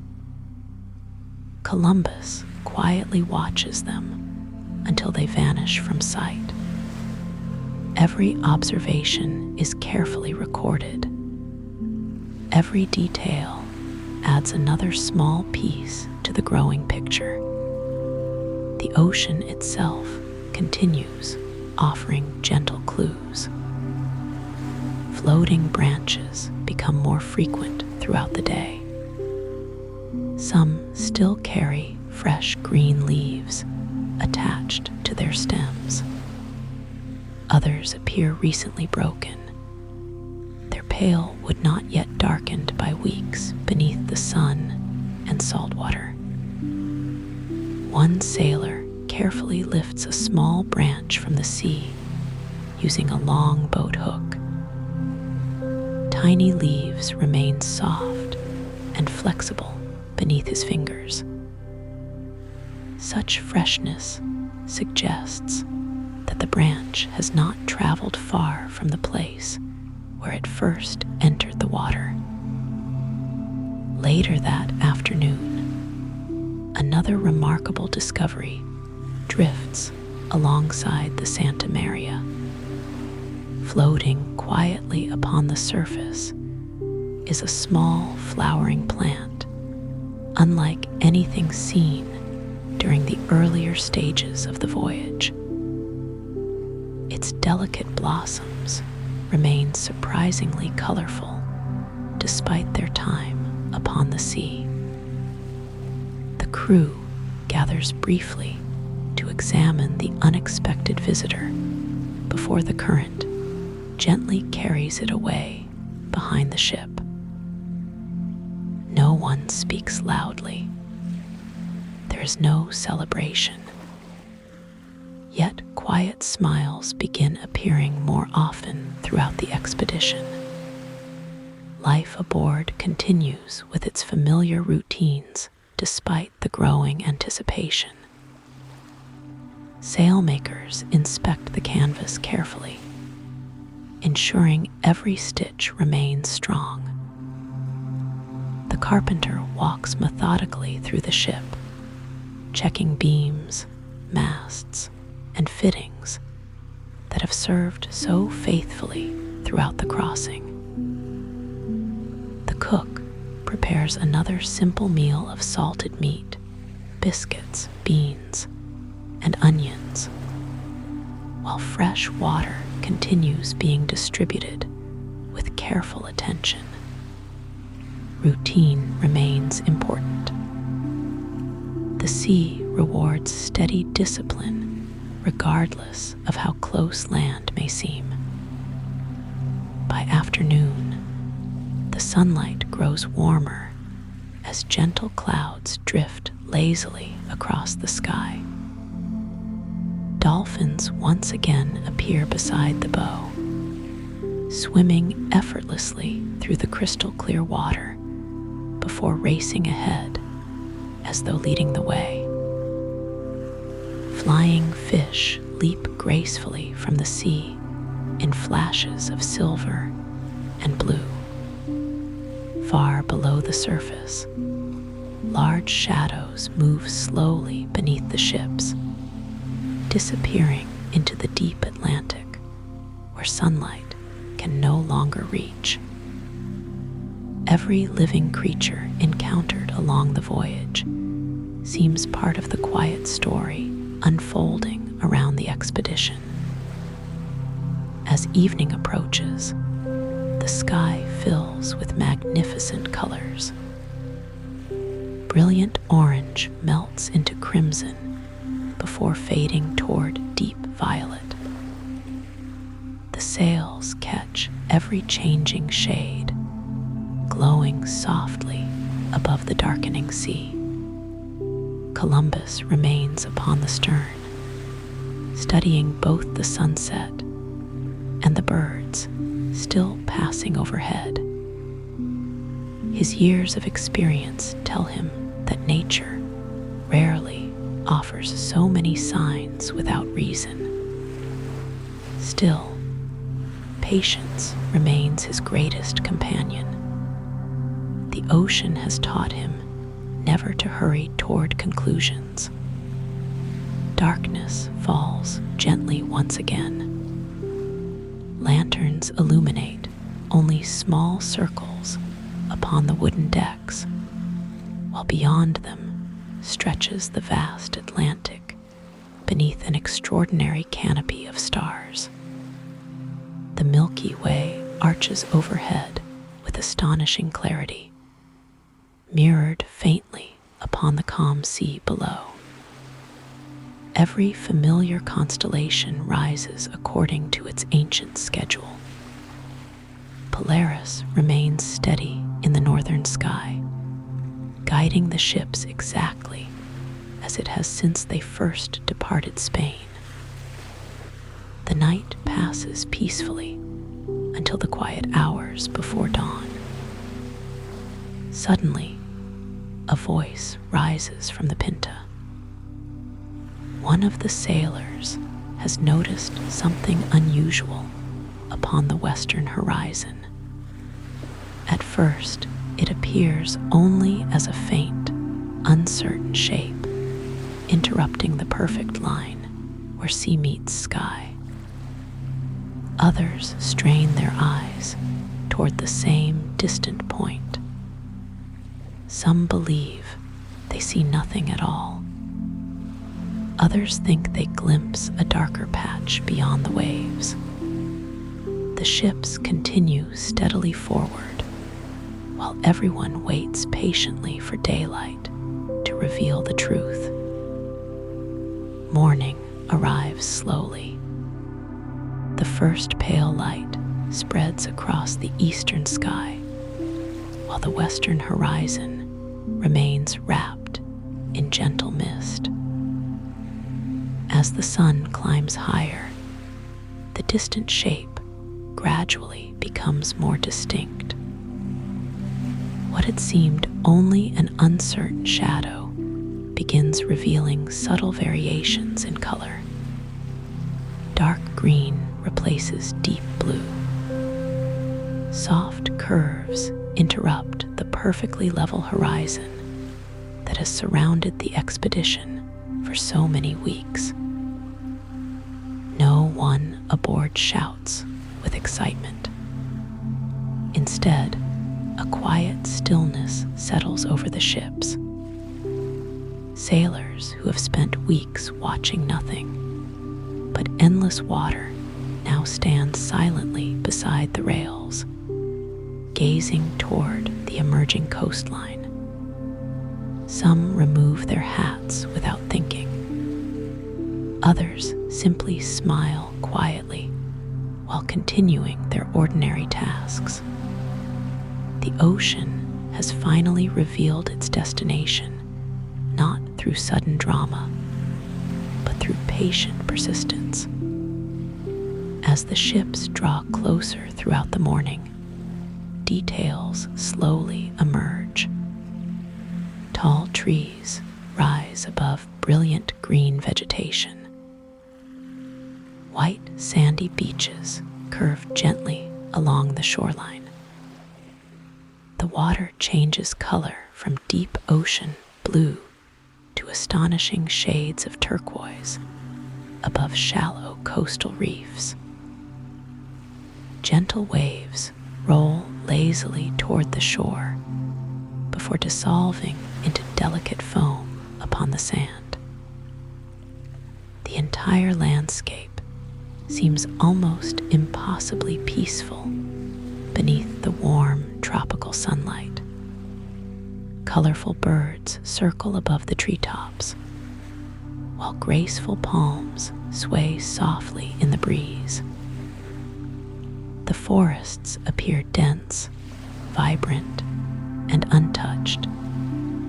Columbus quietly watches them until they vanish from sight. Every observation is carefully recorded, Every detail adds another small piece to the growing picture. The ocean itself continues, offering gentle clues. Floating branches become more frequent throughout the day. Some still carry fresh green leaves attached to their stems. Others appear recently broken, their pale wood not yet darkened by weeks beneath the sun and salt water. One sailor carefully lifts a small branch from the sea using a long boat hook. Tiny leaves remain soft and flexible beneath his fingers. Such freshness suggests that the branch has not traveled far from the place where it first entered the water. Later that afternoon, another remarkable discovery drifts alongside the Santa Maria. Floating quietly upon the surface is a small flowering plant, unlike anything seen during the earlier stages of the voyage. Its delicate blossoms remain surprisingly colorful despite their time upon the sea. The crew gathers briefly to examine the unexpected visitor before the current gently carries it away behind the ship. No one speaks loudly. There is no celebration. Yet quiet smiles begin appearing more often throughout the expedition. Life aboard continues with its familiar routines despite the growing anticipation. Sailmakers inspect the canvas carefully, ensuring every stitch remains strong. The carpenter walks methodically through the ship, checking beams, masts, and fittings that have served so faithfully throughout the crossing. The cook prepares another simple meal of salted meat, biscuits, beans, and onions, while fresh water continues being distributed with careful attention. Routine remains important. The sea rewards steady discipline regardless of how close land may seem. By afternoon, the sunlight grows warmer as gentle clouds drift lazily across the sky. Dolphins once again appear beside the bow, swimming effortlessly through the crystal clear water before racing ahead as though leading the way. Flying fish leap gracefully from the sea in flashes of silver and blue. Far below the surface, large shadows move slowly beneath the ships, disappearing into the deep Atlantic, where sunlight can no longer reach. Every living creature encountered along the voyage seems part of the quiet story unfolding around the expedition. As evening approaches, the sky fills with magnificent colors. Brilliant orange melts into crimson before fading toward deep violet. The sails catch every changing shade, glowing softly above the darkening sea. Columbus remains upon the stern, studying both the sunset and the birds still passing overhead. His years of experience tell him that nature rarely offers so many signs without reason. Still, patience remains his greatest companion. The ocean has taught him never to hurry toward conclusions. Darkness falls gently once again. Lanterns illuminate only small circles upon the wooden decks, while beyond them stretches the vast Atlantic beneath an extraordinary canopy of stars. The Milky Way arches overhead with astonishing clarity, mirrored faintly upon the calm sea below. Every familiar constellation rises according to its ancient schedule. Polaris remains steady in the northern sky, guiding the ships exactly as it has since they first departed Spain. The night passes peacefully until the quiet hours before dawn. Suddenly, a voice rises from the Pinta. One of the sailors has noticed something unusual upon the western horizon. At first, it appears only as a faint, uncertain shape, interrupting the perfect line where sea meets sky. Others strain their eyes toward the same distant point. Some believe they see nothing at all. Others think they glimpse a darker patch beyond the waves. The ships continue steadily forward, while everyone waits patiently for daylight to reveal the truth. Morning arrives slowly. The first pale light spreads across the eastern sky, while the western horizon remains wrapped in gentle mist. As the sun climbs higher, the distant shape gradually becomes more distinct. What had seemed only an uncertain shadow begins revealing subtle variations in color. Dark green replaces deep blue. Soft curves interrupt the perfectly level horizon that has surrounded the expedition for so many weeks. No one aboard shouts with excitement. Instead, a quiet stillness settles over the ships. Sailors who have spent weeks watching nothing but endless water now stand silently beside the rails, gazing toward the emerging coastline. Some remove their hats without thinking. Others simply smile quietly while continuing their ordinary tasks. The ocean has finally revealed its destination, not through sudden drama, but through patient persistence. As the ships draw closer throughout the morning, details slowly emerge. Tall trees rise above brilliant green vegetation. White sandy beaches curve gently along the shoreline. The water changes color from deep ocean blue to astonishing shades of turquoise above shallow coastal reefs. Gentle waves roll lazily toward the shore before dissolving into delicate foam upon the sand. The entire landscape seems almost impossibly peaceful beneath the warm tropical sunlight. Colorful birds circle above the treetops, while graceful palms sway softly in the breeze. The forests appear dense, vibrant, and untouched,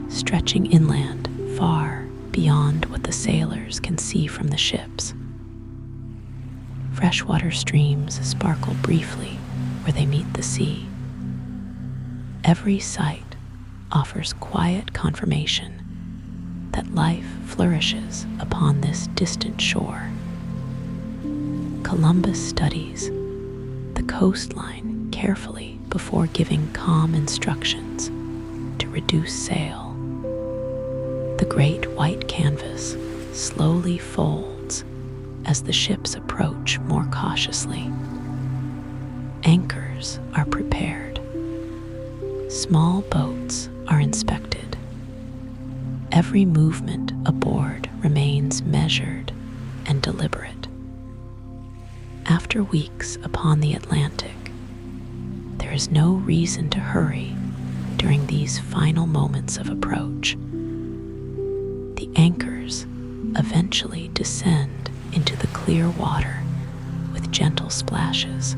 stretching inland far beyond what the sailors can see from the ships. Freshwater streams sparkle briefly where they meet the sea. Every sight offers quiet confirmation that life flourishes upon this distant shore. Columbus studies the coastline carefully before giving calm instructions to reduce sail. The great white canvas slowly folds as the ships approach more cautiously. Anchors are prepared. Smoke small boats are inspected. Every movement aboard remains measured and deliberate. After weeks upon the Atlantic, there is no reason to hurry during these final moments of approach. The anchors eventually descend into the clear water with gentle splashes,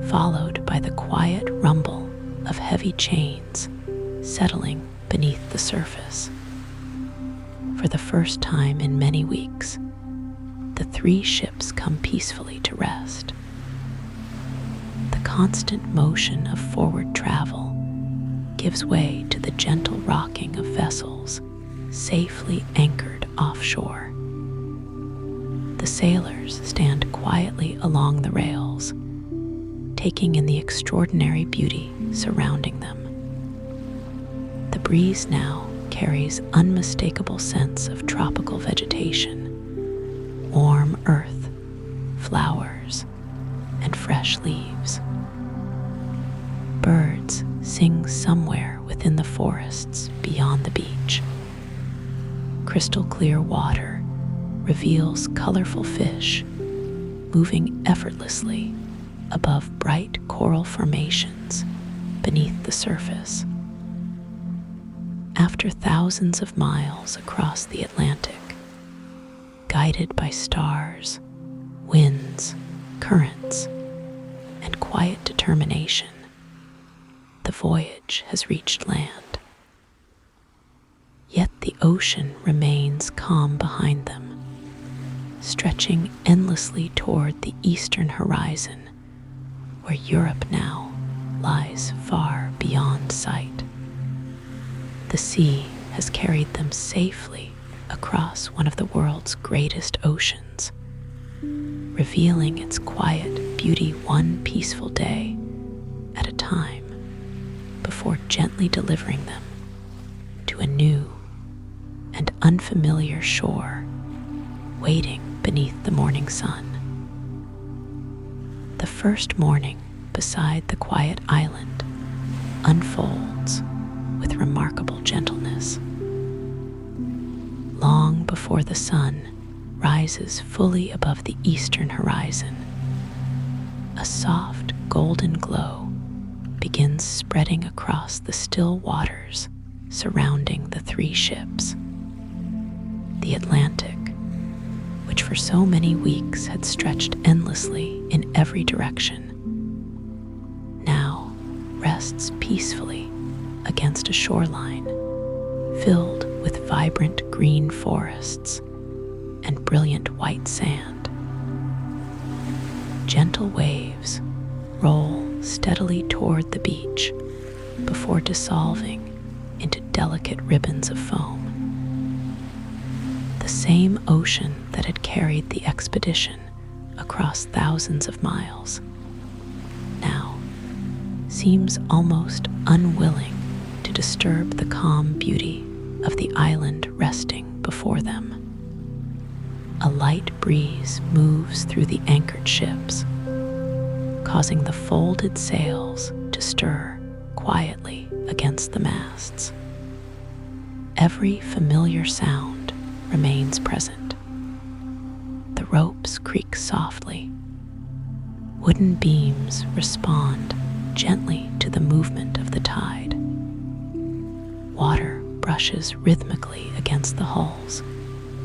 followed by the quiet rumble of heavy chains settling beneath the surface. For the first time in many weeks, the three ships come peacefully to rest. The constant motion of forward travel gives way to the gentle rocking of vessels safely anchored offshore. The sailors stand quietly along the rails, taking in the extraordinary beauty surrounding them. The breeze now carries unmistakable scents of tropical vegetation, warm earth, flowers, and fresh leaves. Birds sing somewhere within the forests beyond the beach. Crystal clear water reveals colorful fish moving effortlessly above bright coral formations beneath the surface. After thousands of miles across the Atlantic, guided by stars, winds, currents, and quiet determination, the voyage has reached land. Yet the ocean remains calm behind them, stretching endlessly toward the eastern horizon, where Europe now lies far beyond sight. The sea has carried them safely across one of the world's greatest oceans, revealing its quiet beauty one peaceful day at a time, before gently delivering them to a new and unfamiliar shore waiting beneath the morning sun. The first morning beside the quiet island unfolds with remarkable gentleness. Long before the sun rises fully above the eastern horizon, a soft golden glow begins spreading across the still waters surrounding the three ships. The Atlantic, which for so many weeks had stretched endlessly in every direction, now rests peacefully against a shoreline filled with vibrant green forests and brilliant white sand. Gentle waves roll steadily toward the beach before dissolving into delicate ribbons of foam. The same ocean that had carried the expedition across thousands of miles now seems almost unwilling to disturb the calm beauty of the island resting before them. A light breeze moves through the anchored ships, causing the folded sails to stir quietly against the masts. Every familiar sound remains present. The ropes creak softly. Wooden beams respond gently to the movement of the tide. Water brushes rhythmically against the hulls,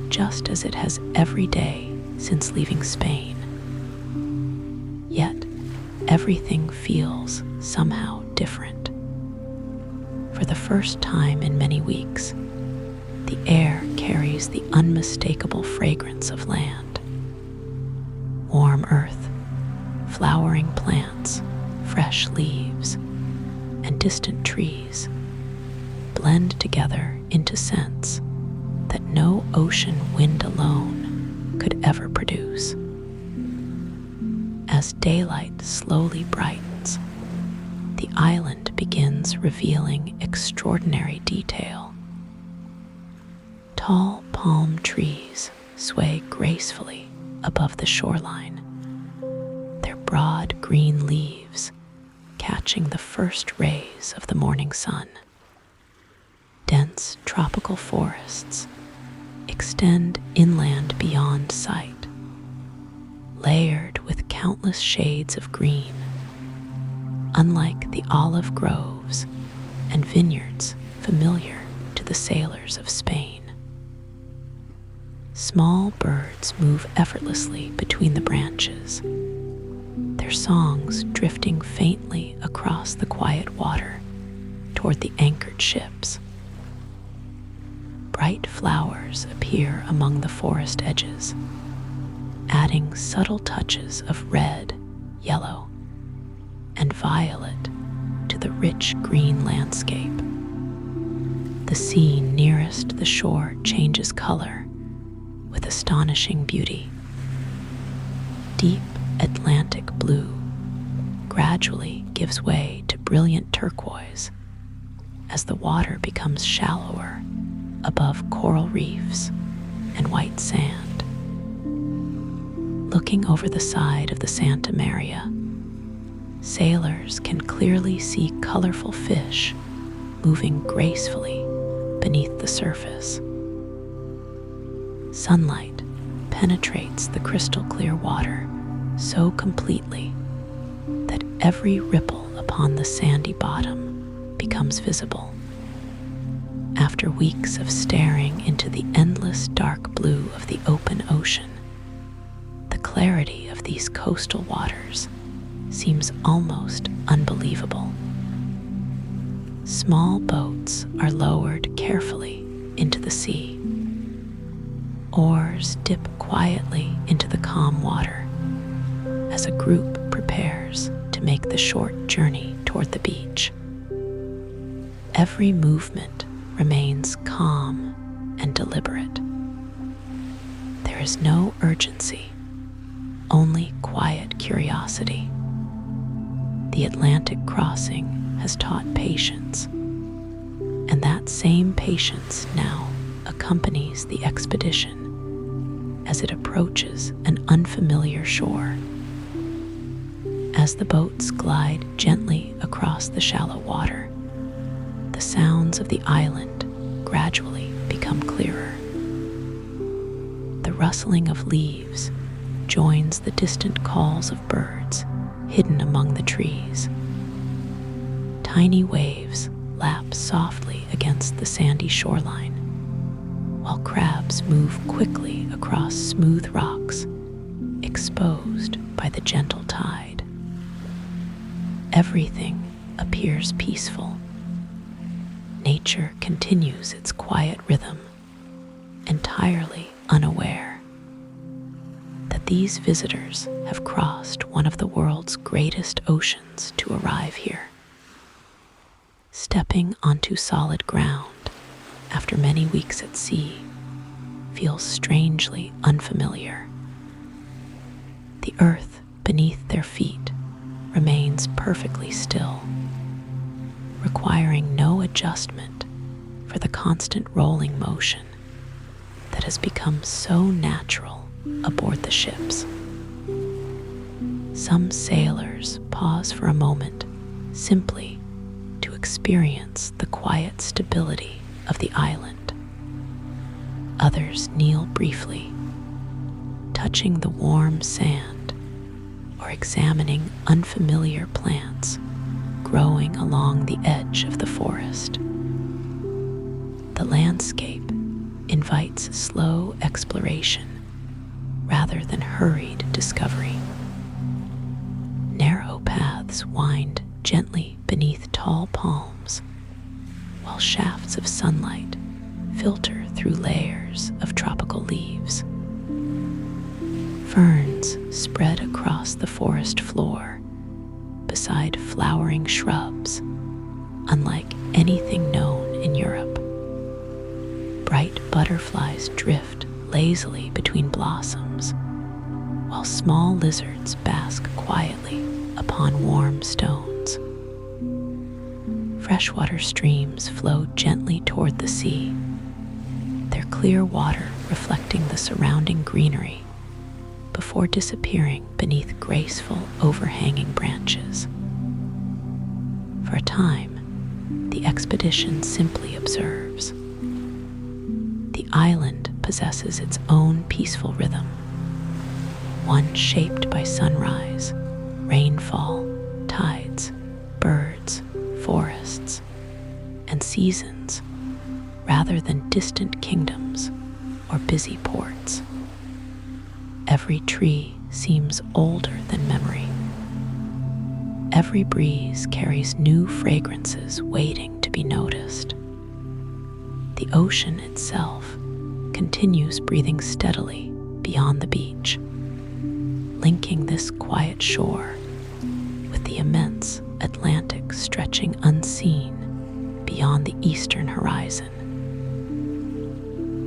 just as it has every day since leaving Spain. Yet, everything feels somehow different. For the first time in many weeks, the air carries the unmistakable fragrance of land. Warm earth, flowering plants, fresh leaves, and distant trees blend together into scents that no ocean wind alone could ever produce. As daylight slowly brightens, the island begins revealing extraordinary detail. Tall palm trees sway gracefully above the shoreline, their broad green leaves catching the first rays of the morning sun. Dense tropical forests extend inland beyond sight, layered with countless shades of green, unlike the olive groves and vineyards familiar to the sailors of Spain. Small birds move effortlessly between the branches, their songs drifting faintly across the quiet water toward the anchored ships. Bright flowers appear among the forest edges, adding subtle touches of red, yellow, and violet to the rich green landscape. The scene nearest the shore changes color with astonishing beauty. Deep Atlantic blue gradually gives way to brilliant turquoise as the water becomes shallower above coral reefs and white sand. Looking over the side of the Santa Maria, sailors can clearly see colorful fish moving gracefully beneath the surface. Sunlight penetrates the crystal clear water so completely that every ripple upon the sandy bottom becomes visible. After weeks of staring into the endless dark blue of the open ocean, the clarity of these coastal waters seems almost unbelievable. Small boats are lowered carefully into the sea. Oars dip quietly into the calm water as a group prepares to make the short journey toward the beach. Every movement remains calm and deliberate. There is no urgency, only quiet curiosity. The Atlantic crossing has taught patience, and that same patience now accompanies the expedition as it approaches an unfamiliar shore. As the boats glide gently across the shallow water, the sounds of the island gradually become clearer. The rustling of leaves joins the distant calls of birds hidden among the trees. Tiny waves lap softly against the sandy shoreline, while crabs move quickly across smooth rocks, exposed by the gentle tide. Everything appears peaceful. Nature continues its quiet rhythm, entirely unaware that these visitors have crossed one of the world's greatest oceans to arrive here. Stepping onto solid ground after many weeks at sea feels strangely unfamiliar. The earth beneath their feet remains perfectly still, requiring no adjustment for the constant rolling motion that has become so natural aboard the ships. Some sailors pause for a moment simply to experience the quiet stability of the island. Others kneel briefly, touching the warm sand or examining unfamiliar plants growing along the edge of the forest. The landscape invites slow exploration rather than hurried discovery. Narrow paths wind gently beneath tall palms, while shafts of sunlight filter through layers of tropical leaves. Ferns spread across the forest floor beside flowering shrubs, unlike anything known in Europe. Bright butterflies drift lazily between blossoms, while small lizards bask quietly upon warm stones. Freshwater streams flow gently toward the sea, their clear water reflecting the surrounding greenery before disappearing beneath graceful overhanging branches. For a time, the expedition simply observes. The island possesses its own peaceful rhythm, one shaped by sunrise, rainfall, tides, birds, forests, and seasons, rather than distant kingdoms or busy ports. Every tree seems older than memory. Every breeze carries new fragrances waiting to be noticed. The ocean itself continues breathing steadily beyond the beach, linking this quiet shore with the immense Atlantic stretching unseen beyond the eastern horizon.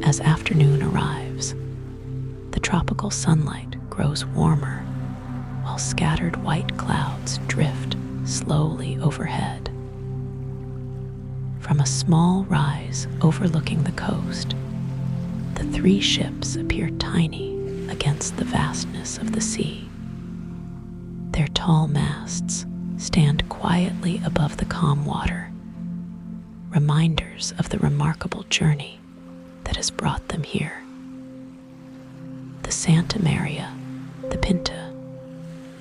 As afternoon arrives, the tropical sunlight grows warmer while scattered white clouds drift slowly overhead. From a small rise overlooking the coast, the three ships appear tiny against the vastness of the sea. Their tall masts stand quietly above the calm water, reminders of the remarkable journey that has brought them here. The Santa Maria, the Pinta,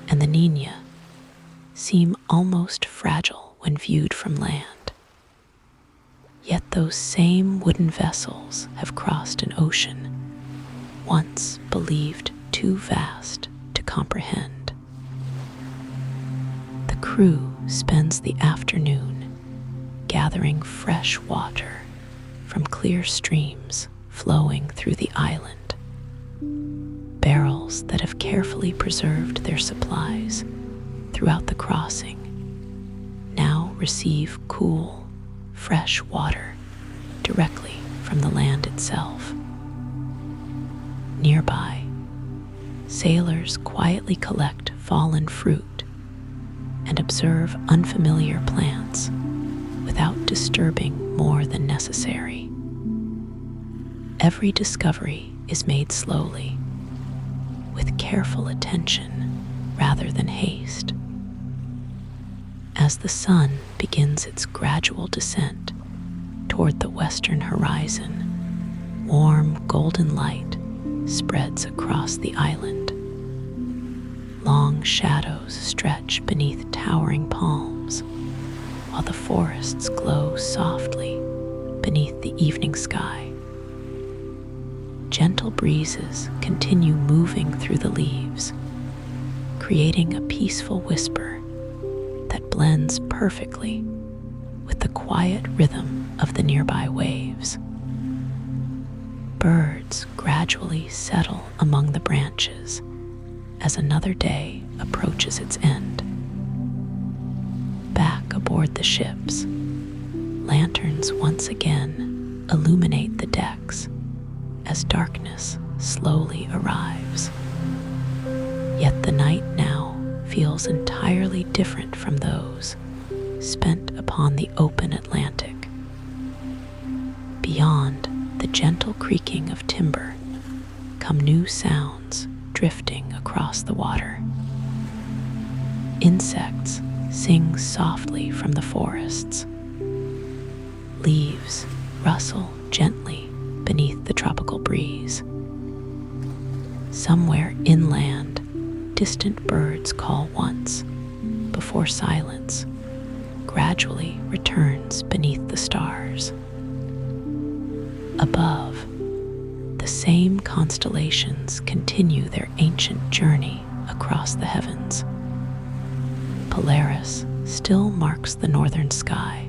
and the Niña seem almost fragile when viewed from land. Yet those same wooden vessels have crossed an ocean once believed too vast to comprehend. The crew spends the afternoon gathering fresh water from clear streams flowing through the island. Barrels that have carefully preserved their supplies throughout the crossing now receive cool, fresh water directly from the land itself. Nearby, sailors quietly collect fallen fruit and observe unfamiliar plants without disturbing more than necessary. Every discovery is made slowly, with careful attention rather than haste. As the sun begins its gradual descent toward the western horizon, warm golden light spreads across the island. Long shadows stretch beneath towering palms, while the forests glow softly beneath the evening sky. Gentle breezes continue moving through the leaves, creating a peaceful whisper that blends perfectly with the quiet rhythm of the nearby waves. Birds gradually settle among the branches as another day approaches its end. Back aboard the ships, lanterns once again illuminate the decks as darkness slowly arrives. Yet the night now feels entirely different from those spent upon the open Atlantic. Beyond the gentle creaking of timber come new sounds drifting across the water. Insects sing softly from the forests. Leaves rustle gently beneath the tropical breeze. Somewhere inland, distant birds call once, before silence gradually returns beneath the stars. Above, the same constellations continue their ancient journey across the heavens. Polaris still marks the northern sky,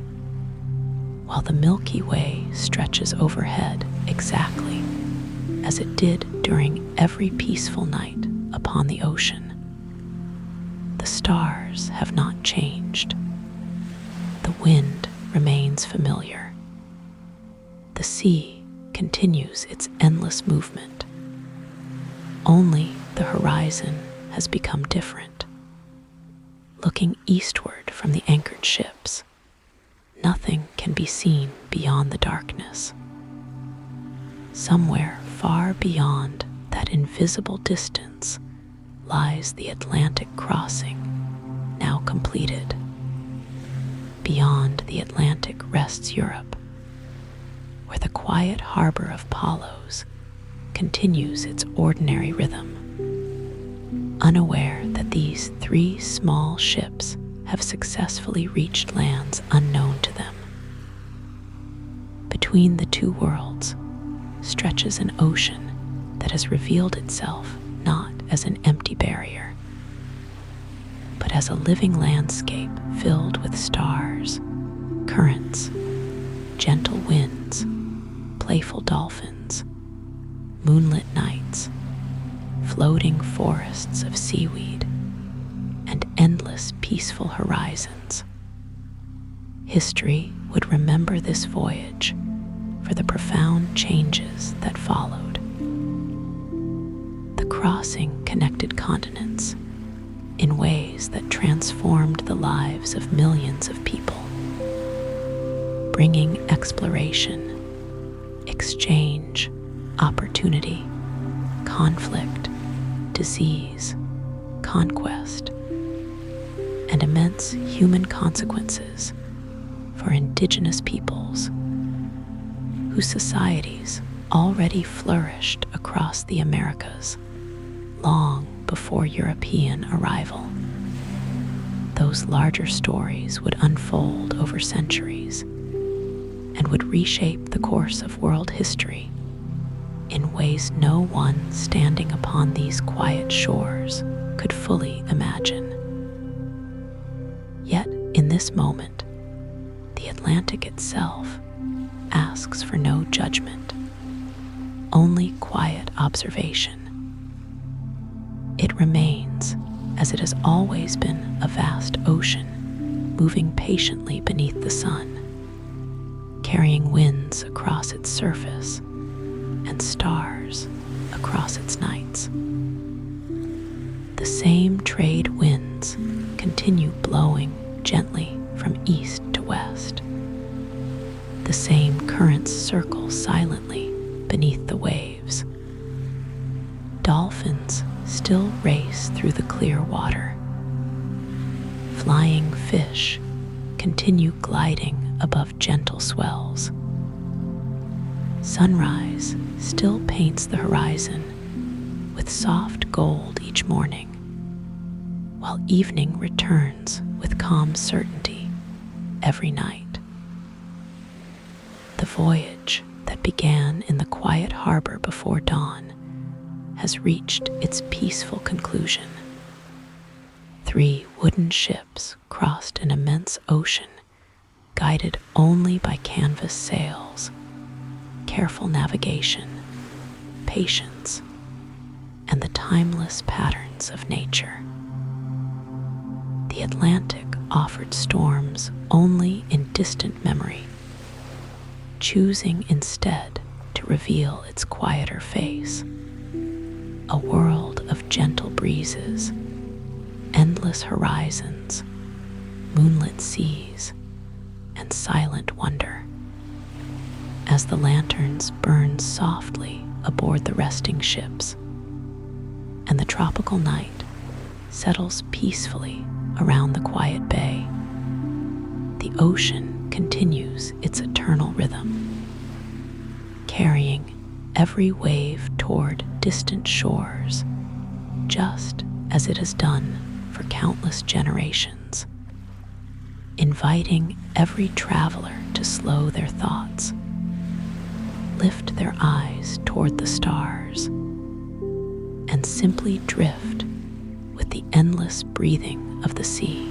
while the Milky Way stretches overhead exactly as it did during every peaceful night upon the ocean. The stars have not changed. The wind remains familiar. The sea continues its endless movement. Only the horizon has become different. Looking eastward from the anchored ships, nothing can be seen beyond the darkness. Somewhere far beyond that invisible distance lies the Atlantic crossing, now completed. Beyond the Atlantic rests Europe, where the quiet harbor of Palos continues its ordinary rhythm, unaware that these 3 small ships have successfully reached lands unknown to them. Between the 2 worlds stretches an ocean that has revealed itself not as an empty barrier, but as a living landscape filled with stars, currents, gentle winds, playful dolphins, moonlit nights, floating forests of seaweed, and endless peaceful horizons. History would remember this voyage for the profound changes that followed. The crossing connected continents in ways that transformed the lives of millions of people, bringing exploration, exchange, opportunity, conflict, disease, conquest, and immense human consequences for indigenous peoples whose societies already flourished across the Americas long before European arrival. Those larger stories would unfold over centuries and would reshape the course of world history in ways no one standing upon these quiet shores could fully imagine. Yet, in this moment, the Atlantic itself asks for no judgment, only quiet observation. It remains, as it has always been, a vast ocean moving patiently beneath the sun, carrying winds across its surface and stars across its nights. The same trade winds continue blowing gently from east to west. The same currents circle silently beneath the waves. Dolphins still race through the clear water. Flying fish continue gliding above gentle swells. Sunrise still paints the horizon with soft gold each morning, while evening returns with calm certainty every night. The voyage that began in the quiet harbor before dawn has reached its peaceful conclusion. 3 wooden ships crossed an immense ocean, guided only by canvas sails, careful navigation, patience, and the timeless patterns of nature. The Atlantic offered storms only in distant memory, choosing instead to reveal its quieter face. A world of gentle breezes, endless horizons, moonlit seas, and silent wonder. As the lanterns burn softly aboard the resting ships, and the tropical night settles peacefully around the quiet bay, the ocean continues its eternal rhythm, carrying every wave toward distant shores, just as it has done for countless generations, inviting every traveler to slow their thoughts, lift their eyes toward the stars, and simply drift with the endless breathing of the sea.